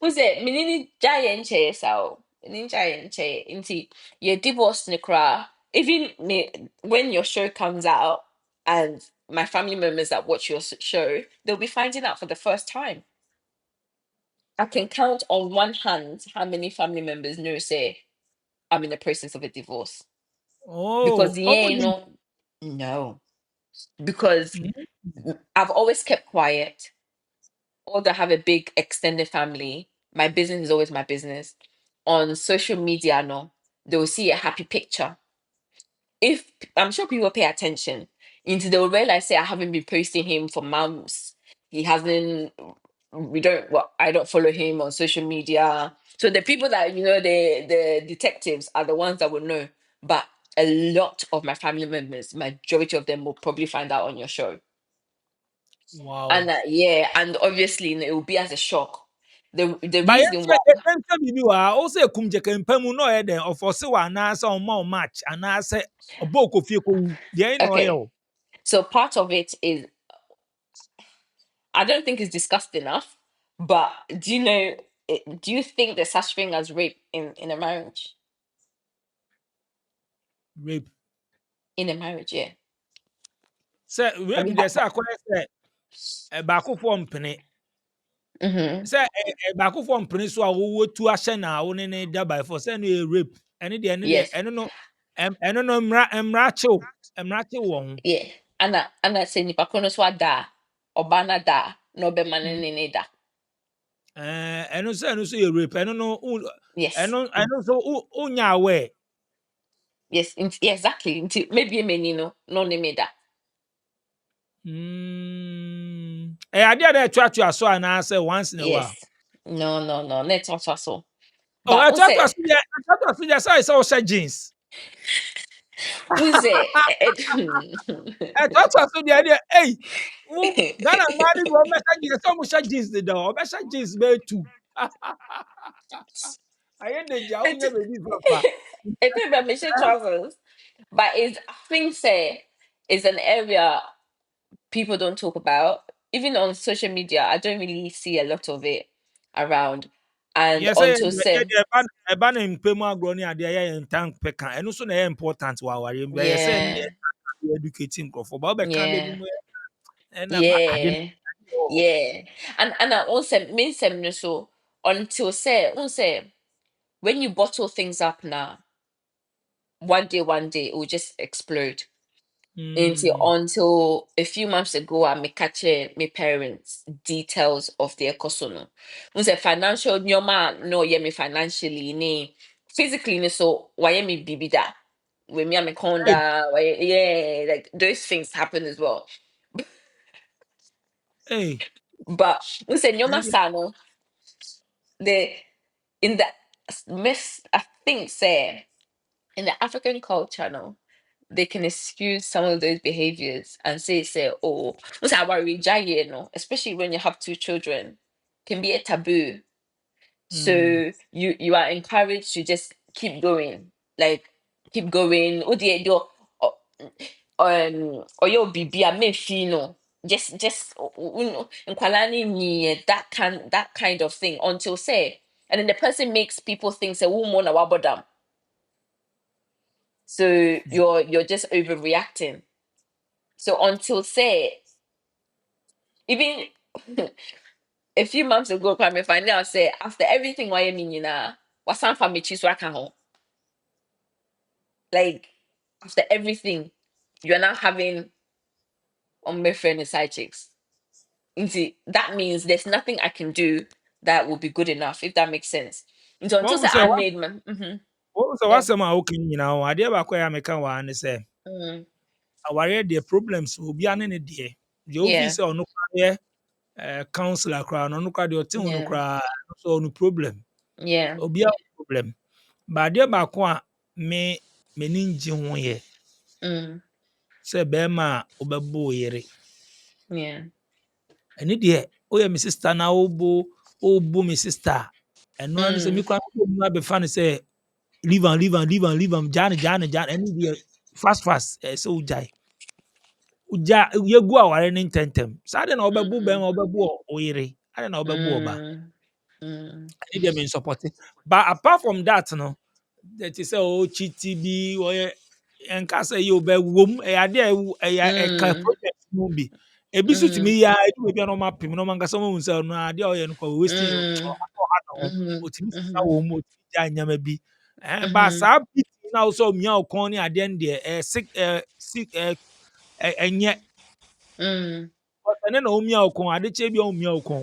S1: Was it? Minini giant chair sao. Minini giant chair. Inti you're divorced nikra. Even me when your show comes out and my family members that watch your show, they'll be finding out for the first time. I can count on one hand how many family members know say I'm in the process of a divorce.
S2: Oh,
S1: Because yeah,
S2: almost.
S1: no. Because
S2: Mm.
S1: I've always kept quiet. Although I have a big extended family, my business is always my business. On social media, no, they will see a happy picture. If I'm sure people pay attention, into they will realize say I haven't been posting him for months. he hasn't. We don't. Well, I don't follow him on social media. So the people that the detectives are the ones that will know. But a lot of my family members, majority of them will probably find out on your show.
S2: Wow.
S1: And yeah, and obviously it will be as a shock. The
S2: But
S1: reason why,
S2: yes, you are also kumje kempemu no e den of se wa na asa on match and I say oboko fie ko dey no
S1: okay,
S2: yo.
S1: so part of it is, I don't think it's discussed enough. But do you know? Do you think there's such thing as rape in a marriage?
S2: Rape.
S1: In a marriage, yeah.
S2: Say
S1: Have
S2: rape
S1: you
S2: dey
S1: had?
S2: say akwa say ba ko fo mpene.
S1: Mm-hmm.
S2: Say ba ko fo mpene so a wo tu ahye na wo ne da by for say no rape. Ene dey
S1: Yes.
S2: eno no mra chew won.
S1: Yeah. And I say nipa kono so da, obana da, no be manene da.
S2: Eno so ye rape.
S1: Yes.
S2: Eno so unya aware.
S1: Yes. Yeah, exactly. Maybe many no name da.
S2: Idea that try so and I say once in a while.
S1: Yes. No. Let's also so.
S2: Oh,
S1: But
S2: I try to see the size of share jeans.
S1: who say
S2: I try to see the idea. Hey, Ghana married one message jeans. Some share jeans the door. Share jeans be too. I ain't the jaw.
S1: it
S2: You baby papa.
S1: it be mission trousers. But I think say is an area people don't talk about. Even on social media, I don't really see a lot of it around. And
S2: Yes,
S1: until say,
S2: I ban in Pema Groni at the in tank pecan. And also important while I say
S1: yeah,
S2: educating for but can baby
S1: yeah,
S2: and I didn't.
S1: yeah, yeah. And I also mean some so until say when you bottle things up now, one day it will just explode. Until a few months ago, I me catch my parents details of their cosono. We say financial nyoma no yeah me financially ni physically ni so why me bibida with me I'm a
S2: Hey,
S1: conda yeah, like those things happen as well.
S2: hey.
S1: But we say nyoma sano the in the miss I think say in the African culture no, they can excuse some of those behaviors and say, oh, what's our you know, especially when you have two children, can be a taboo. So you are encouraged to just keep going, like keep going. Oh, dear, or your baby, I may feel no, just nkwalani ni that kind of thing until say, and then the person makes people think say, oh, mona wabodam. So you're just overreacting. So until say, even a few months ago, I find out say after everything why I mean was some family choose home. Like after everything, you're now having on my friend and side chicks. See, that means there's nothing I can do that will be good enough, if that makes sense. So until
S2: What
S1: say
S2: was
S1: I
S2: what
S1: made my
S2: was
S1: yeah.
S2: what's my okay now? I did back where I make one say.
S1: Mm,
S2: I worry the problems will be an any day. The
S1: yeah,
S2: office or no counselor crowd no crowd your thing no
S1: yeah,
S2: crowd so no problem.
S1: yeah,
S2: Obi a problem. But there back one me ninja ho ye.
S1: mm,
S2: Say bema obebo yere.
S1: yeah,
S2: Ɛne deɛ woyɛ me sister na wobo me sister ɛno ara ne sɛ me
S1: mm,
S2: kora mu abɛfa no sɛ leave am gyaa ne ɛne deɛ fast ɛsɛ sɛ yɛgu aware ne ntɛntɛm saa de na wobɛbo
S1: mm,
S2: bɛrima wobɛbo wo yere ade na wobɛbo ɔba
S1: mm, mm,
S2: ɛne deɛ me nsupporte but apart from that no te sɛ ɔkyiti bi ɔyɛ ɛnka sɛ yɛ wobɛwom ɛyɛ ade a ɛka
S1: mm,
S2: project no bi ebi so tumi
S1: mm,
S2: yɛ a ɛdu baabi a na ɔma pem na ɔma nkasa ɔma hu sɛ ɔno ade a ɔyɛ no kɔ wasting
S1: mm,
S2: ɔha ne ho
S1: mhm,
S2: ɔtumi sisa
S1: mhm,
S2: wɔ mu ɔtumi gya nneɛma bi ba
S1: mhm,
S2: saa biti na wo sɛ ɔmia wo kɔn ne adeɛ no deɛ ɛnyɛ
S1: mm,
S2: ɛne na ɔmia wo kɔn adekyɛ bi a ɔmmia wo kɔn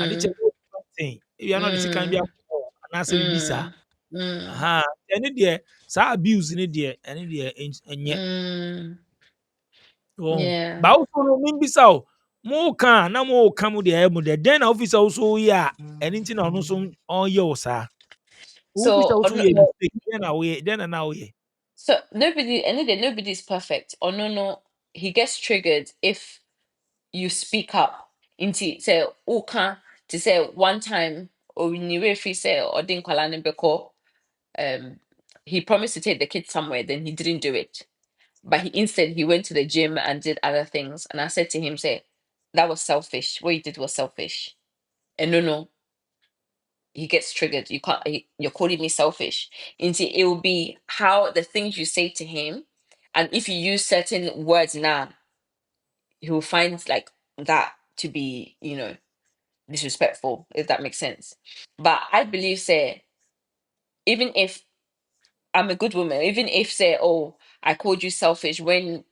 S2: adekyɛ
S1: mm,
S2: bi a ɔmia ebi a na ɔde sika bi
S1: mm,
S2: akɔ anaasɛ biribi saa
S1: mm, mm,
S2: aha ɛne deɛ saa abuse ne deɛ ɛne deɛ ɛnyɛ
S1: mm,
S2: wɔn
S1: yeah.
S2: ba wo so no membisa o Mo can na mo come the emu the then officer also yeah anything on also on your sir. Officer
S1: So
S2: also yeah mistake then away then and now yeah.
S1: so nobody's perfect. Or no, no, he gets triggered if you speak up. Into say okay to say one time or if he say or didn't call because he promised to take the kids somewhere, then he didn't do it. But he went to the gym and did other things. And I said to him, say, that was selfish. What you did was selfish. And no, no, he gets triggered. You're calling me selfish. Into it will be how the things you say to him, and if you use certain words now, he will find like that to be, disrespectful, if that makes sense. But I believe, say, even if I'm a good woman, even if say, oh, I called you selfish, when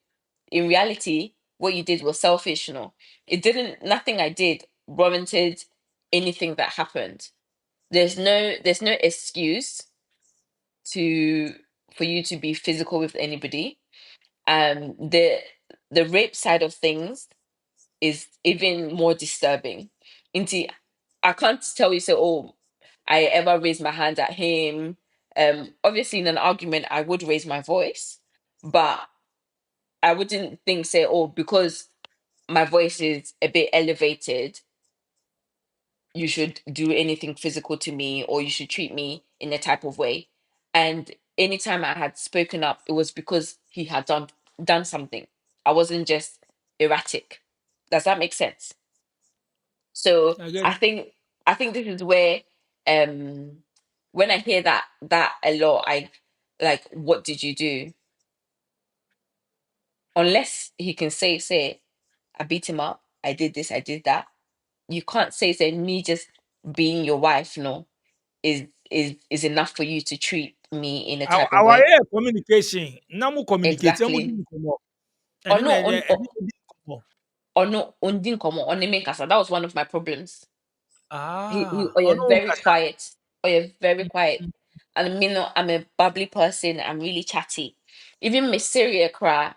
S1: in reality, what you did was selfish, nothing I did warranted anything that happened. There's no excuse to for you to be physical with anybody. The rape side of things is even more disturbing. Into I can't tell you, say, oh, I ever raised my hand at him. Obviously in an argument I would raise my voice, but I wouldn't think, say, oh, because my voice is a bit elevated, you should do anything physical to me or you should treat me in a type of way. And anytime I had spoken up, it was because he had done something. I wasn't just erratic. Does that make sense? So
S2: I get
S1: I think this is where um when I hear that a lot, I like, what did you do? Unless he can say, I beat him up, I did this, I did that. You can't say me just being your wife, no, is enough for you to treat me in a type of
S2: our
S1: way.
S2: communication. Na mo communicate mo
S1: Exactly.
S2: din ko.
S1: Or
S2: And
S1: no,
S2: then
S1: or no, undin komo, on kasa. That was one of my problems. Or
S2: oh
S1: you're
S2: no
S1: very quiet, or you're very quiet. And me, no, I'm a bubbly person. I'm really chatty. Even Miss Syria cry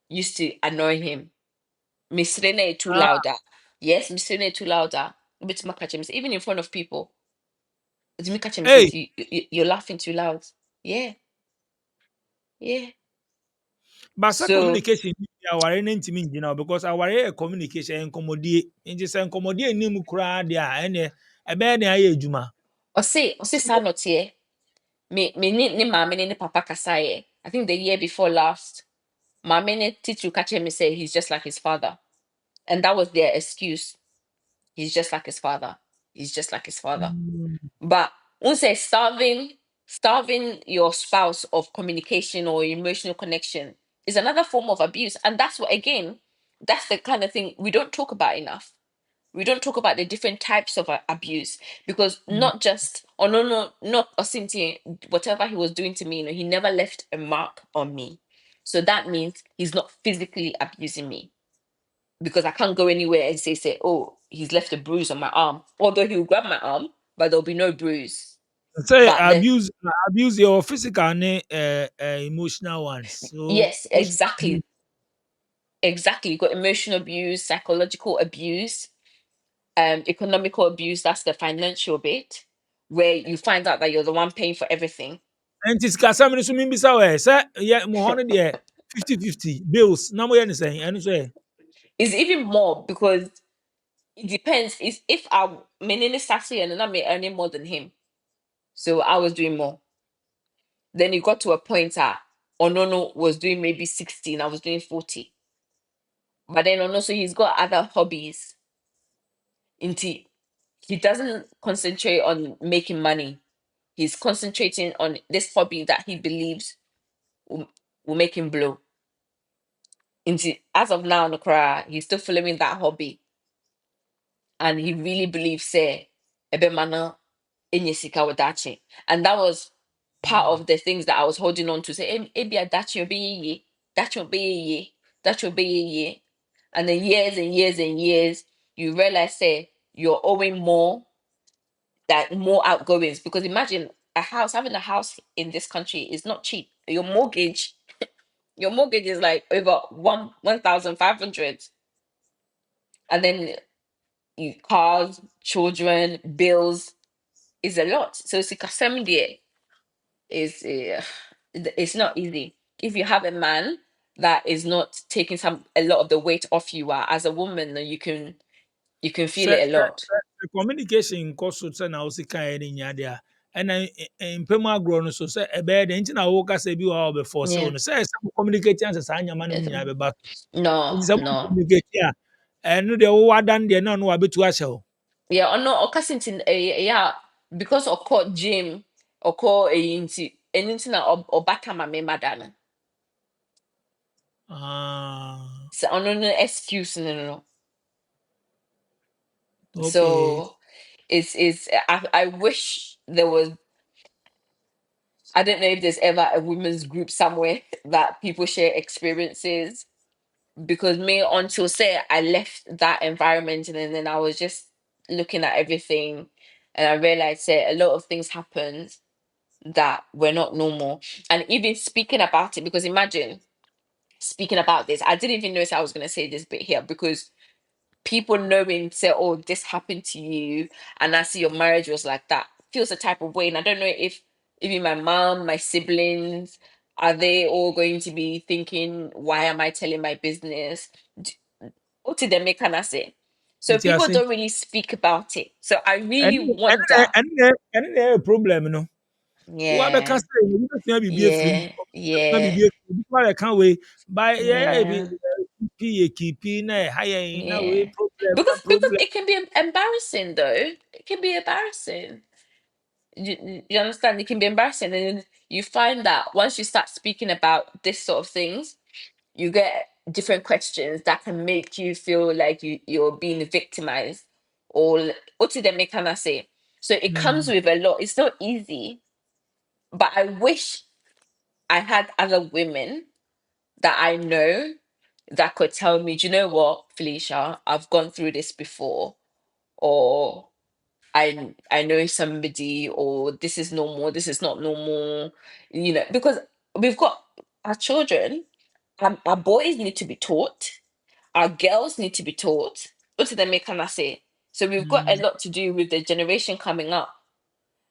S1: used to annoy him. Miss Rene too louder. Yes, Miss Rene too louder. But even in front of people, it's me catch him
S2: hey,
S1: says you're laughing too loud. Yeah, yeah.
S2: but
S1: So
S2: communication our ntimi ngina because our communication enkomodie. Nti se enkomodie ni mu kura de a ene ebe na aye adwuma.
S1: or say sad not here. Me ni mama ni papa kasaye. I think the year before last, mama ni teacher catch him and say he's just like his father, and that was their excuse. He's just like his father. He's just like his father. But say starving your spouse of communication or emotional connection is another form of abuse. And that's what, again, that's the kind of thing we don't talk about enough. We don't talk about the different types of abuse, because not just, oh no, no, not Osinti, whatever he was doing to me, he never left a mark on me. So that means he's not physically abusing me, because I can't go anywhere and say, oh, he's left a bruise on my arm. Although he'll grab my arm, but there'll be no bruise.
S2: Say
S1: But
S2: abuse your physical and emotional ones. So
S1: yes,
S2: which
S1: exactly. Exactly. You've got emotional abuse, psychological abuse, economical abuse, that's the financial bit, where you find out that you're the one paying for everything.
S2: and this kasam so mimbisa we say yeah mo hono de 50-50 bills na mo ye ne say and say
S1: It's even more because it depends. Is if I meaning Sassy and I'm earning more than him. So I was doing more. Then it got to a point Onono was doing maybe 16, I was doing 40. But then also he's got other hobbies. Into he doesn't concentrate on making money. He's concentrating on this hobby that he believes will, will make him blow. Into as of now, Nokra, he's still following that hobby. And he really believes say ebe mana enyesika wadachi. And that was part of the things that I was holding on to. Say, ebi adachi obe ye, dachi obe ye, dachi obe ye. And then years and years and years, you realize say you're owing more, like more outgoings. Because imagine having a house in this country is not cheap. Your mortgage is like over 1,500. and then cars, children, bills is a lot. So sikasem there is it's not easy. If you have a man that is not taking a lot of the weight off you, as a woman, you can feel
S2: Sɛ
S1: it a
S2: sɛ
S1: lot.
S2: sɛ sɛ communication nkɔ so sɛ na wo sika yɛ ne nya de a ɛna mpɛmu agorɔ no so sɛ ɛbɛyɛ dɛ nti na wo kasa bi wɔ hɔ a ɔbɛfɔ se wo
S1: Yeah.
S2: no sɛ mo communicate ansɛ saa nyama no mu nyinaa bɛba so nti
S1: No,
S2: sɛ mo
S1: no.
S2: communicate a ɛno deɛ wowɔ adan deɛ na ɔno wabɛtu ahyɛ wo.
S1: Yeah, or no, or casting yeah, because of court gym or call a inti anything or bata my madana.
S2: Ah,
S1: So on no excuse no.
S2: okay.
S1: So it's I wish there was, I don't know if there's ever a women's group somewhere that people share experiences, because me until say I left that environment, and then I was just looking at everything, and I realized that a lot of things happened that were not normal. And even speaking about it, because imagine speaking about this, I didn't even know if I was going to say this bit here, because people knowing, say, oh, this happened to you, and I see your marriage was like that, feels a type of way. And I don't know if even my mom, my siblings, are they all going to be thinking, why am I telling my business? What did they make can say? So
S2: Nti
S1: people
S2: ase
S1: don't really speak about it. So I really
S2: ɛne
S1: wonder.
S2: ɛne na ɛyɛ problem no. Wabɛka
S1: Yeah,
S2: sɛ obi bɛsua biribi afiri mu,
S1: yeah,
S2: obi bɛsua
S1: yeah,
S2: biribi afiri mu, obi koraa bɛka wei ba yɛyɛ bi
S1: yeah.
S2: kipi yɛ kipi na ɛha yɛn na wei
S1: Yeah,
S2: problem na
S1: because
S2: problem.
S1: it can be embarrassing though. It can be embarrassing. You understand? It can be embarrassing, and then you find that once you start speaking about this sort of things, you get different questions that can make you feel like you're being victimized, or what did they make Hannah say? So it comes
S2: Mm.
S1: with a lot. It's not easy, but I wish I had other women that I know that could tell me, do you know what, Felicia, I've gone through this before, or I know somebody, or this is normal, this is not normal, because we've got our children, our boys need to be taught, our girls need to be taught. What did they make Hannah say? So we've got a
S2: Mm.
S1: lot to do with the generation coming up.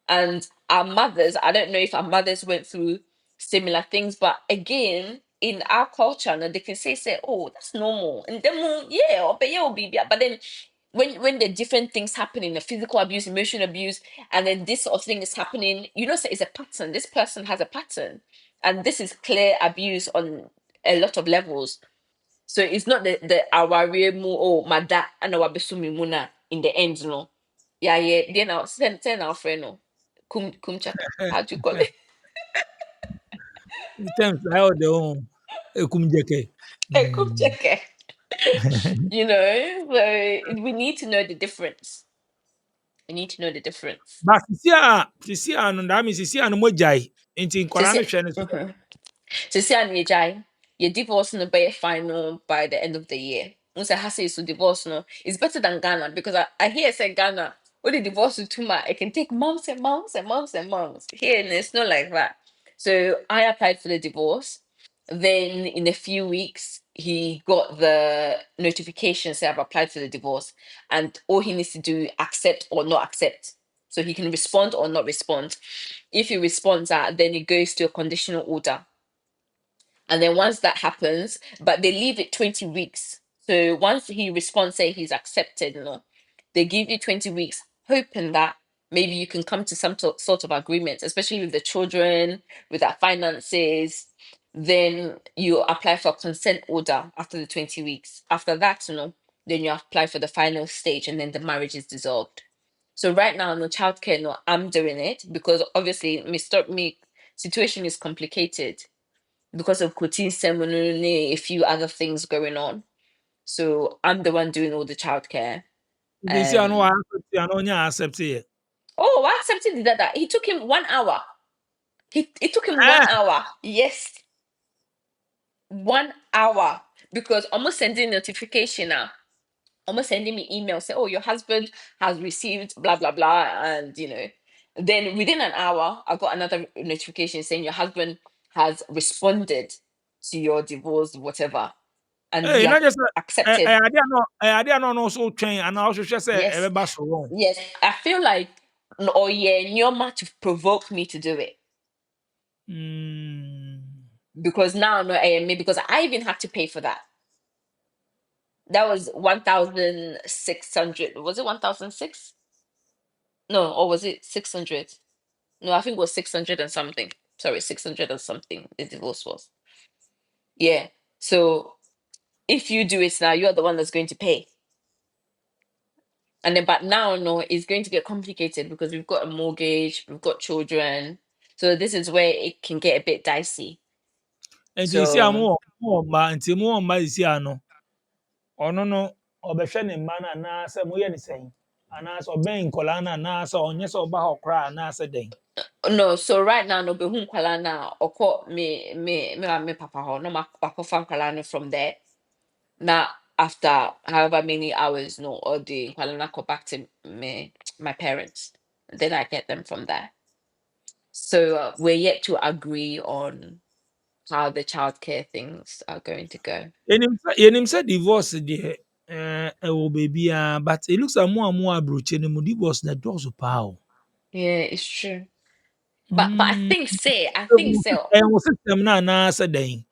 S1: And our mothers, I don't know if our mothers went through similar things, but again, in our culture, and they can say, oh, that's normal. And then, yeah, or be, but then when the different things happen in the physical abuse, emotional abuse, and then this sort of thing is happening, so it's a pattern. This person has a pattern. And this is clear abuse on a lot of levels. So it's not the aware mu, oh, mada, and our besumi muna in the end, no. Yeah, yeah. Then I'll send our friend, no. Kum chaka. How do you call it?
S2: In terms I ɔde ho ekumjɛkɛ.
S1: Kum
S2: Mm.
S1: chaka. So we need to know the difference. We need to know the difference.
S2: But sisi a no that means sisi a no mogyae nti
S1: So
S2: nkwaraa no hwɛ no so.
S1: see, and you jai, your divorce no be final by the end of the year. Once I say so divorce no, it's better than Ghana, because I hear say Ghana, when the divorce is too much, it can take months and months and months and months. Here it's not like that. So I applied for the divorce. Then in a few weeks, he got the notification say I've applied for the divorce, and all he needs to do accept or not accept. So he can respond or not respond. If he responds, then it goes to a conditional order. And then once that happens, but they leave it 20 weeks. So once he responds, say he's accepted, they give you 20 weeks, hoping that maybe you can come to some sort of agreement, especially with the children, with our finances. Then you apply for a consent order after the 20 weeks. After that, then you apply for the final stage, and then the marriage is dissolved. So right now, no childcare, no, I'm doing it because obviously me situation is complicated because of Kutin ceremony, a few other things going on. So I'm the one doing all the childcare.
S2: Sisi a no
S1: Um,
S2: accept a no nya accept yɛ.
S1: oh, I accepted that. He took him 1 hour. It took him 1 hour. Yes, 1 hour. Because almost sending notification now. Almost sending me email say, oh, your husband has received blah blah blah, and then within an hour, I got another notification saying your husband has responded to your divorce, whatever. and
S2: Hey,
S1: we
S2: not just
S1: accepted.
S2: I did not know so train and also just say
S1: Yes,
S2: everybody so wrong.
S1: yes. I feel like, oh yeah, Nyoma to provoke me to do it,
S2: Mm.
S1: because now no AMA, because I even had to pay for that. That was 1,600. Was it 1,006? No, or was it 600? No, I think it was 600 and something. Sorry, 600 and something. The divorce was. Yeah. So if you do it now, you're the one that's going to pay. And then, but now, no, it's going to get complicated because we've got a mortgage, we've got children. So this is where it can get a bit dicey.
S2: And you see, I'm
S1: So
S2: more, and more, is here, no. Or no, or be shani man and answer more anything. And answer being colana and answer on yes or bah cry and answer day.
S1: no, so right now, no, be home kwala na oko me papa ho no ma papa fan kwala no from there. Now after however many hours, no, or the kwala na go back to me my parents. Then I get them from there. So we're yet to agree on how the childcare things are going to go.
S2: Yenim said divorce there, oh baby, but it looks like more and more abroach and divorce that does a power.
S1: Yeah, it's true. But
S2: Hmm.
S1: I think so.
S2: And was system na na answer day.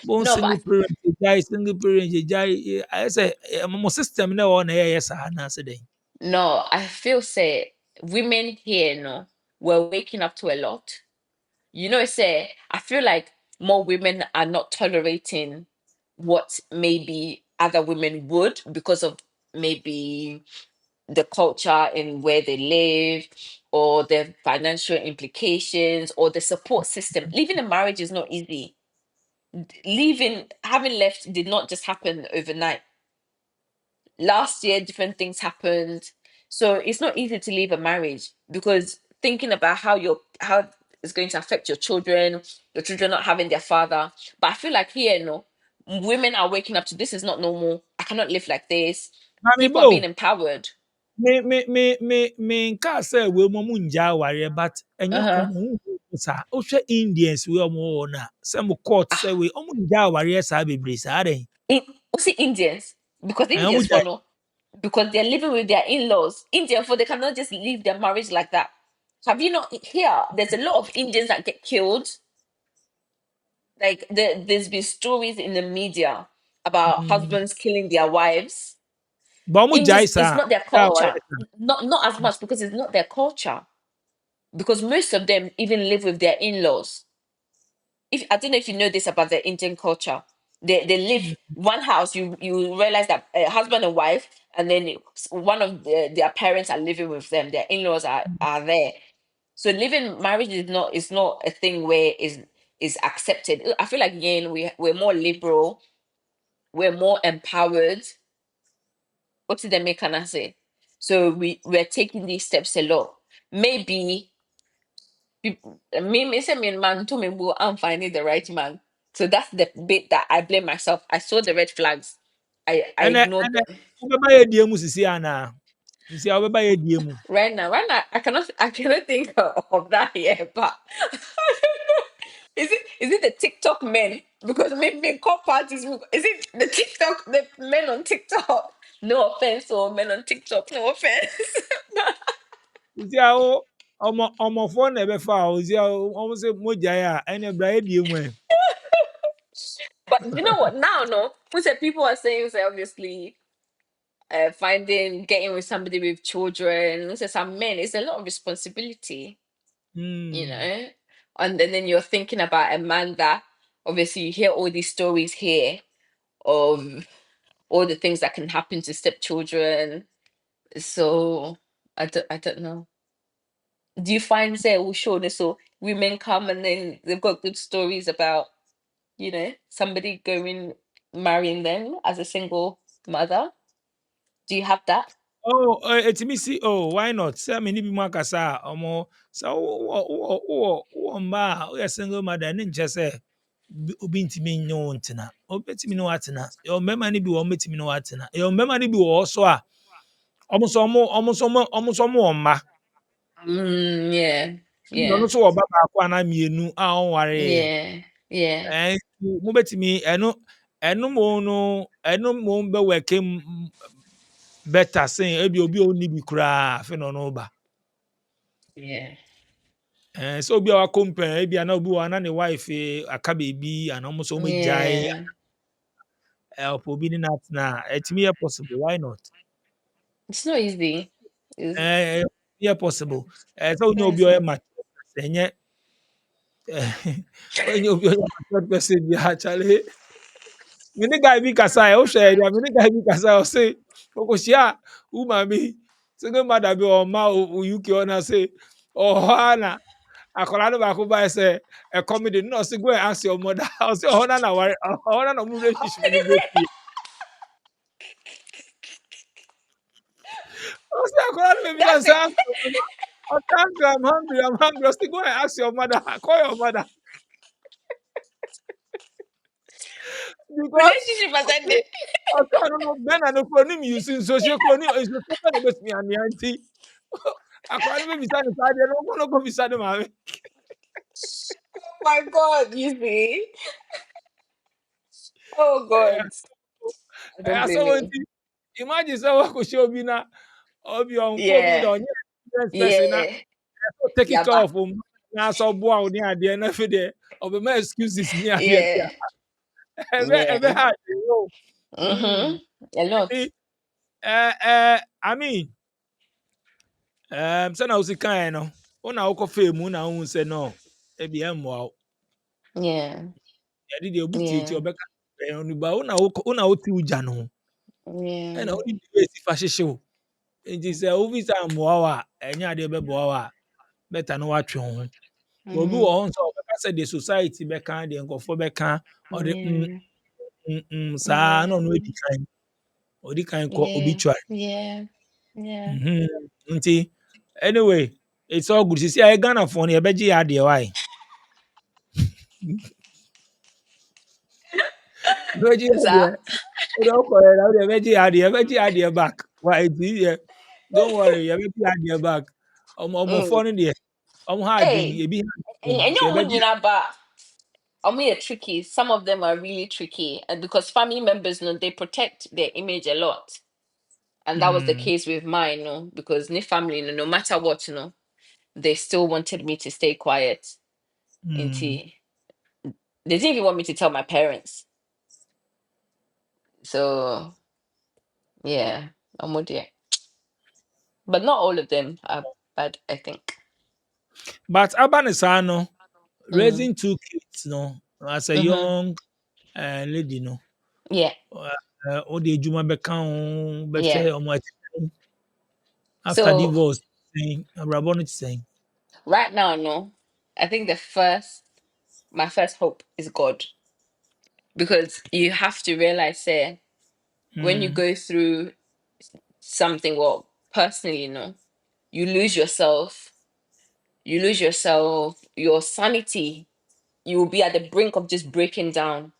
S2: Bon
S1: No,
S2: single parent, single parent, I say, mo system na on air, yes, na answer day.
S1: no, I feel say women here, no, we're waking up to a lot. You know, say I feel like more women are not tolerating what maybe other women would because of maybe the culture in where they live or the financial implications or the support system. Leaving a marriage is not easy. Leaving, having left did not just happen overnight. Last year different things happened, so it's not easy to leave a marriage because thinking about how it's going to affect your children not having their father. But I feel like here, no, women are waking up to this is not normal. I cannot live like this.
S2: Mami
S1: People are being
S2: bo,
S1: empowered.
S2: me nka say we mo munja ware but enye
S1: Uh-huh.
S2: komo sa o hwe Indians we omo na say mo court say
S1: Ah,
S2: we omo nja ware sa bebre sa den.
S1: in, see Indians, because
S2: Omo
S1: Indians
S2: ja
S1: for no, because they're living with their in-laws. Indian for they cannot just leave their marriage like that. Have you not here? There's a lot of Indians that get killed. Like there's been stories in the media about husbands killing their wives.
S2: ba omo jai
S1: Indians, it's
S2: sa
S1: not their
S2: ja ware
S1: culture. Not as much because it's not their culture. Because most of them even live with their in-laws. If I don't know if you know this about the Indian culture, they live one house. You realize that husband and wife, and then one of their parents are living with them. Their in-laws are there. So living marriage is not a thing where is accepted. I feel like again we're more liberal, we're more empowered. What did they make can I say? So we're taking these steps a lot. Maybe me say me man to me I'm finding the right man. So that's the bit that I blame myself. I saw the red flags. I ignored
S2: ene
S1: them.
S2: obeba ye die mu sisi ana. Sisi obeba ye die mu.
S1: Right now, I cannot think of that here, but is it the TikTok men? Because maybe call parties. Is it the TikTok the men on TikTok? No offense, or men on TikTok. No offense.
S2: Sisi awo omo na ebe fa o sisi omo se mo jai a ene bra ye die mu.
S1: But you know what? Now, no. Who said people are saying say obviously finding getting with somebody with children. Who said some men? It's a lot of responsibility, you
S2: Hmm.
S1: know. And then you're thinking about a man that obviously you hear all these stories here of all the things that can happen to stepchildren. So I don't know. Do you find say oh sure so women come and then they've got good stories about, somebody going marrying them as a single mother? Do you have that?
S2: Oh, etimi si oh, why not? Say me ni bi mu akasa a, omo so wo ma o ye single mother ne nche say obi ntimi nye wo ntena. Obetimi ne watena. Yo mema ni bi wo metimi ne watena. Yo mema ni bi wo so a omo so mo oma.
S1: Yeah,
S2: No no
S1: yeah,
S2: so wo ba ba ko ana mienu a on ware.
S1: yeah, yeah.
S2: Eh mo betimi eno ɛno mo be work better saying ebi obi oni bi kura afi no no ba.
S1: Yeah.
S2: So obi a wa compare ebi ana obi wa na ne wife aka baby and almost so me jai
S1: Yeah.
S2: help obi ni not na etimi possible, why not?
S1: It's not easy. It's
S2: Eh yeah possible. So you
S1: yeah,
S2: obi
S1: it's
S2: o
S1: not.
S2: ma enye onye obi o ma person bi actually me ne guy bi kasa e o share dia me ne guy bi kasa o say okoshia woman bi single mother bi o ma o UK ona say oh hana akola no ba ko ba say e comedy no say go and ask your mother o say oh na worry oh na no relationship ni break here o say akola no be
S1: That's
S2: just
S1: it.
S2: ask I'm hungry, I'm hungry. I say, go and ask your mother. Call your mother. Because
S1: Relationship has ended.
S2: I don't know, Ben and the chronim using social chronim is the second best me and the auntie. I can't be beside the side, I don't want to go beside the mommy.
S1: Oh my God, you see? Oh God. I don't
S2: I
S1: blame
S2: saw
S1: you.
S2: imagine someone could show me now, or be on COVID
S1: Yeah.
S2: or yes, person now,
S1: Yeah.
S2: take it
S1: Yeah, but
S2: off. Now, so boy, near the end of the day, or be my excuses near the end.
S1: yeah.
S2: Ever
S1: Yeah.
S2: had,
S1: Mm-hmm. A lot.
S2: I mean, sɛ na wosi kan no wo na wokɔ fee mu na wohu sɛ no ebi ɛmmoa wo
S1: Yeah.
S2: yɛde deɛ obi tietie
S1: Yeah.
S2: ɔbɛka ɛno no ba wo na wote wo gya no ho ɛna
S1: Yeah.
S2: wode deɛ ɛsi fa hyehye wo nti sɛ wofi sɛ ammoa wo a ɛnyɛ adeɛ bɛboa wo a bɛta no woatwe wo ho na obi wɔ
S1: Mm-hmm.
S2: hɔ nso a ɔbɛka sɛ deɛ society bɛka deɛ nkɔfoɔ bɛka ɔde
S1: Yeah.
S2: saa na
S1: Yeah.
S2: ɔno ɔdi kan kɔ obi
S1: Yeah.
S2: twa
S1: Yeah. Yeah.
S2: nti anyway it's all good sisi a Ghanafoɔ no yɛbɛgye yɛ adeɛ wae yɛbɛgye yɛ
S1: Sir.
S2: adeɛ don't worry, now they veggie had their back. Why it's easier. Don't worry, you veggie had back. I'm
S1: Mm.
S2: funny there. I'm hard in
S1: Hey,
S2: you be
S1: and
S2: so
S1: you're
S2: you veggie.
S1: wondering about are tricky. Some of them are really tricky, and because family members, you know, they protect their image a lot, and that was the
S2: Mm,
S1: case with mine, you know, because my family, you know, no matter what, you know, they still wanted me to stay quiet.
S2: mm.
S1: Until they didn't even want me to tell my parents. So yeah, I'm with you. But not all of them are bad, I think.
S2: But Abanisano
S1: Mm.
S2: raising two kids, no, as a
S1: Mm-hmm.
S2: young lady, no.
S1: Yeah,
S2: All the Juma Bekan,
S1: yeah.
S2: Beche, after
S1: So
S2: divorce, saying, Rabonit saying,
S1: right now, no, I think my first hope is God, because you have to realize, say, when you
S2: mm,
S1: go through something, well, personally, you know, you lose yourself, your sanity, you will be at the brink of just breaking down.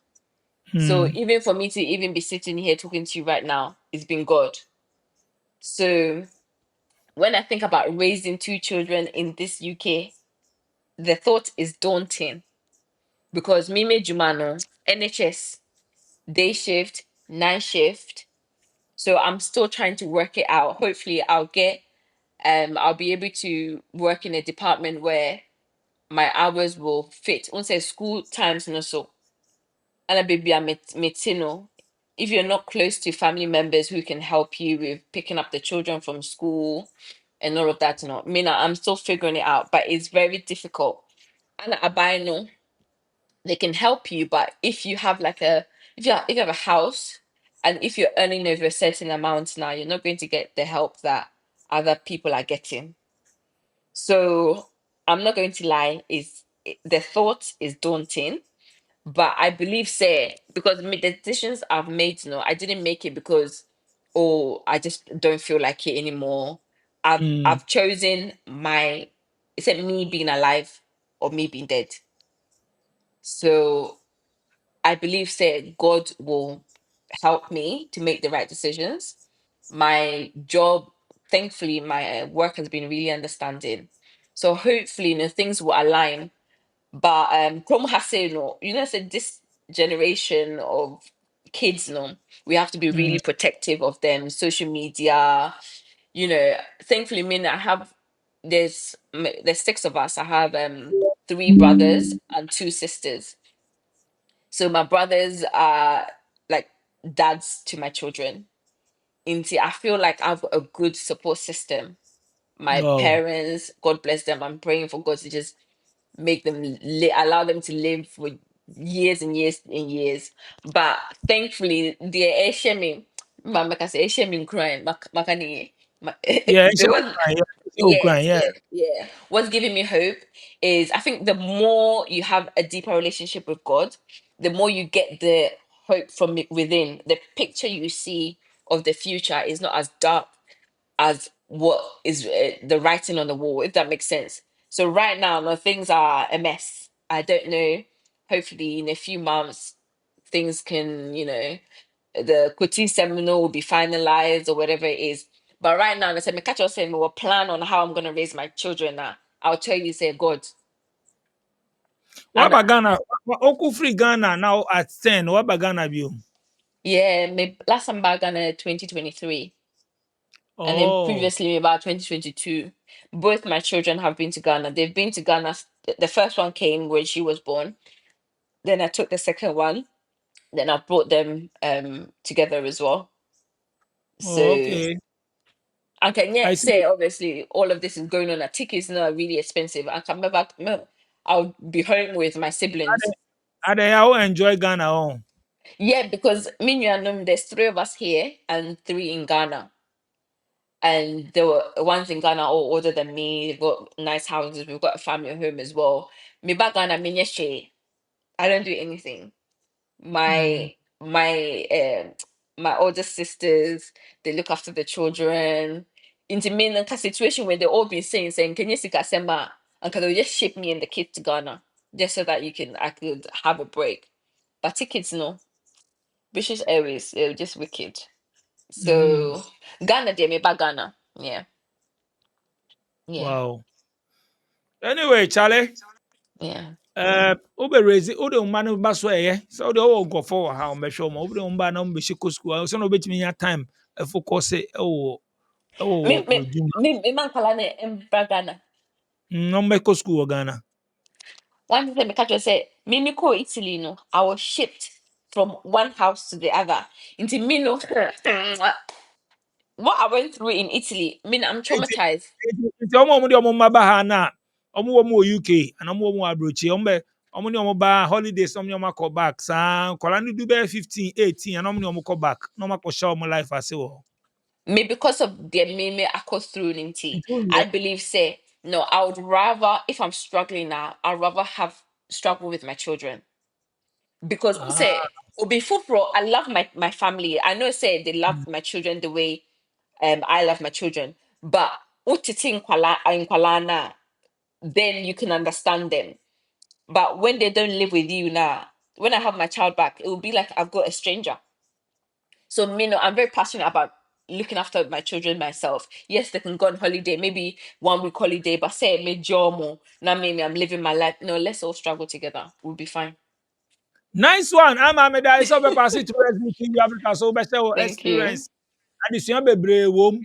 S1: So
S2: mm,
S1: even for me to even be sitting here talking to you right now, it's been God. So when I think about raising two children in this UK, the thought is daunting because Mime Jumano, NHS, day shift, night shift. So I'm still trying to work it out. Hopefully I'll be able to work in a department where my hours will fit. Once say school times no so. And a baby I'm metino. If you're not close to family members who can help you with picking up the children from school and all of that, you know, I mean, I'm still figuring it out, but it's very difficult. And I know they can help you, but if you have like if you have a house and if you're earning over a certain amount now, you're not going to get the help that other people are getting. So I'm not going to lie, is the thought is daunting, but I believe say because the decisions I've made, you know, I didn't make it because oh I just don't feel like it anymore. I've
S2: mm,
S1: I've chosen my is it me being alive or me being dead. So I believe say God will help me to make the right decisions. My job, thankfully, my work has been really understanding. So hopefully, you know, things will align. But Chrome has said, you know, said this generation of kids, no, we have to be really protective of them. Social media, thankfully, I have there's 6 of us. I have 3 brothers and 2 sisters. So my brothers are like dads to my children. Into I feel like I have a good support system. My
S2: Oh.
S1: parents, God bless them. I'm praying for God to just make them allow them to live for years and years and years. But thankfully, the Asian Mama can say Asian crying.
S2: Yeah,
S1: There was
S2: it's all
S1: yeah,
S2: crying, yeah.
S1: yeah. What's giving me hope is I think the more you have a deeper relationship with God, the more you get the hope from within. The picture you see of the future is not as dark as what is the writing on the wall, if that makes sense. So right now, no, things are a mess. I don't know. Hopefully, in a few months, things can, the Kuti seminal will be finalized or whatever it is. But right now, I said, me catch us saying, we'll plan on how I'm going to raise my children now. I'll tell you, say, God.
S2: What
S1: And
S2: about Ghana? Oku free Ghana now at 10. What about Ghana view?
S1: yeah, me, last time back in 2023. And then
S2: Oh,
S1: previously, about 2022, both my children have been to Ghana. They've been to Ghana. The first one came when she was born. Then I took the second one. Then I brought them together as well. So
S2: okay.
S1: I can
S2: I
S1: yet
S2: see.
S1: say, obviously, all of this is going on. A tickets now are really expensive. I can remember I'll be home with my siblings.
S2: I will enjoy Ghana. Oh.
S1: Yeah, because me and them, there's 3 of us here and 3 in Ghana. And there were ones in Ghana all older than me. They've got nice houses. We've got a family home as well. Me back Ghana, me nyeshe. I don't do anything.
S2: Mm.
S1: My my older sisters, they look after the children. Into me in a situation where they all been saying, can you see Kasema? And can they just ship me and the kids to Ghana just so that I could have a break. But tickets, no. British Airways, they're just wicked.
S2: Mm.
S1: So Ghana, they me back Ghana. Yeah, yeah,
S2: Wow. Anyway, Charlie,
S1: yeah.
S2: ube raise ode umma ba so so de o go for how me show mo ube umba na mbe shiko school so no betimi ya time focus
S1: Me, me,
S2: juma
S1: man, Kalane, Ghana.
S2: no me ko school Ghana.
S1: One thing me catch you say, me ko Italy no, I was shipped from one house to the other. Into me no, what I went through in Italy, I'm traumatized.
S2: Nti omo de omo maba ha na omo wo mo UK and omo wo mo abrochi omo ni omo ba holidays omo ni omo call back sa kola ni do be 15 18 and omo ni omo call back no ma ko show omo life ase wo.
S1: Me because of the me I go through in tea.
S2: Nti o ye
S1: I believe say no, I would rather if I'm struggling now, I'd rather have struggle with my children. Because
S2: ah
S1: say obi fufro, I love my family. I know say they love my children the way I love my children. But utiti nkwala na, then you can understand them. But when they don't live with you now, when I have my child back, it will be like I've got a stranger. So me, no, I'm very passionate about looking after my children myself. Yes, they can go on holiday, maybe 1 week holiday, but say me jomo, now maybe I'm living my life. No, let's all struggle together. We'll be fine.
S2: nice one ama me da iso be pass it to TV Africa so be say
S1: Thank you.
S2: experience adesua bebre wom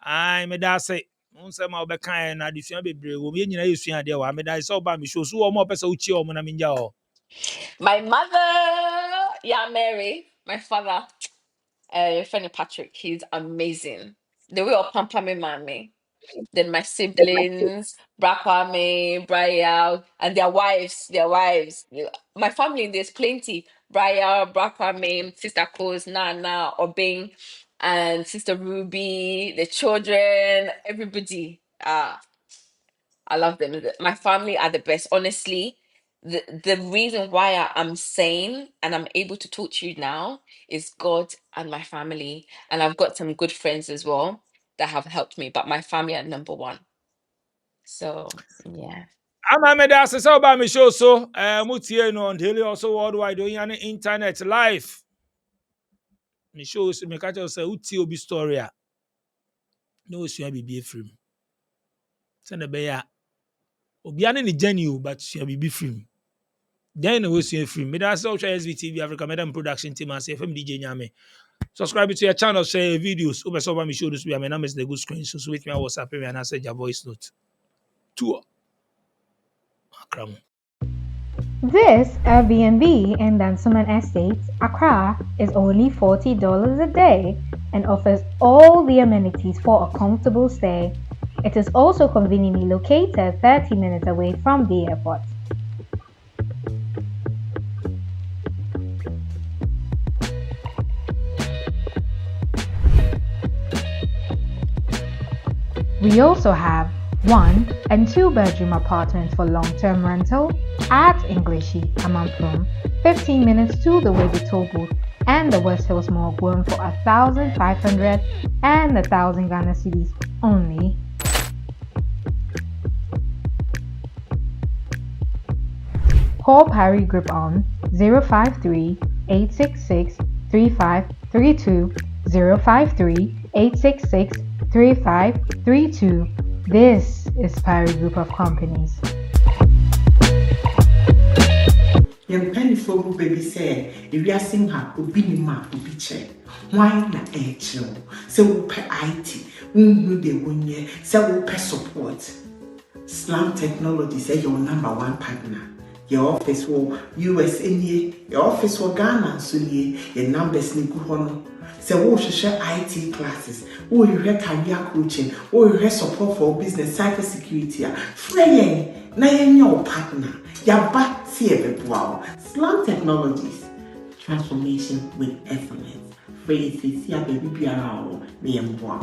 S2: ai me da say un say ma obe kan na adesua bebre wom ye nyina yesua de wa me da iso ba me show so o mo pese uchi o mo na minja o.
S1: My mother, yeah, Mary. My father, Fanny Patrick, he's amazing. The way of pamper me, mommy. Then my siblings, Brakwame, Brian, and their wives. My family, there's plenty. Brian, Brakwame, Sister Coz, Nana, Obing, and Sister Ruby, the children, everybody. I love them. My family are the best. Honestly, the reason why I'm sane and I'm able to talk to you now is God and my family. And I've got some good friends as well that have helped me, but my family are number one. So yeah.
S2: Ama me da say so ba me show so mutie no on daily also worldwide on yan internet live. Me show so me catch say utie obi story a no osua bibi efrim. Se na be ya obi ane ni journey o but sua bibi film. Then we see free. Me that's also SVTV Africa Madam Production Team and FM DJ Nyame. Subscribe to your channel, share videos. Over so me show this we my name is the good screen. So with me I WhatsApp me and I send your voice note. Two.
S6: This Airbnb in Dansoman Estates, Accra, is only $40 a day and offers all the amenities for a comfortable stay. It is also conveniently located 30 minutes away from the airport. We also have 1 and 2 bedroom apartments for long-term rental at Englishi, Amamprum, 15 minutes to the Webi Toll Booth and the West Hills Mall, going for 1,500 and 1,000 Ghana cedis only. Call Parry Group on 053-866-3532, 053-866-3532. This is Parry Group of Companies.
S7: Young penny for baby say, if you are seeing her, be the map will be checked. Why not HL? So we'll pay IT, we the 1 year, so we'll pay support. Slam Technology say your #1 partner. Your office will US in here, your office will Ghana, so your numbers need go on. So we should share IT classes, we share career coaching, we share support for business, cybersecurity. Free, na your partner. Your back here, wow. Slam Technologies, transformation with excellence. Free, see, baby, be around me and wow.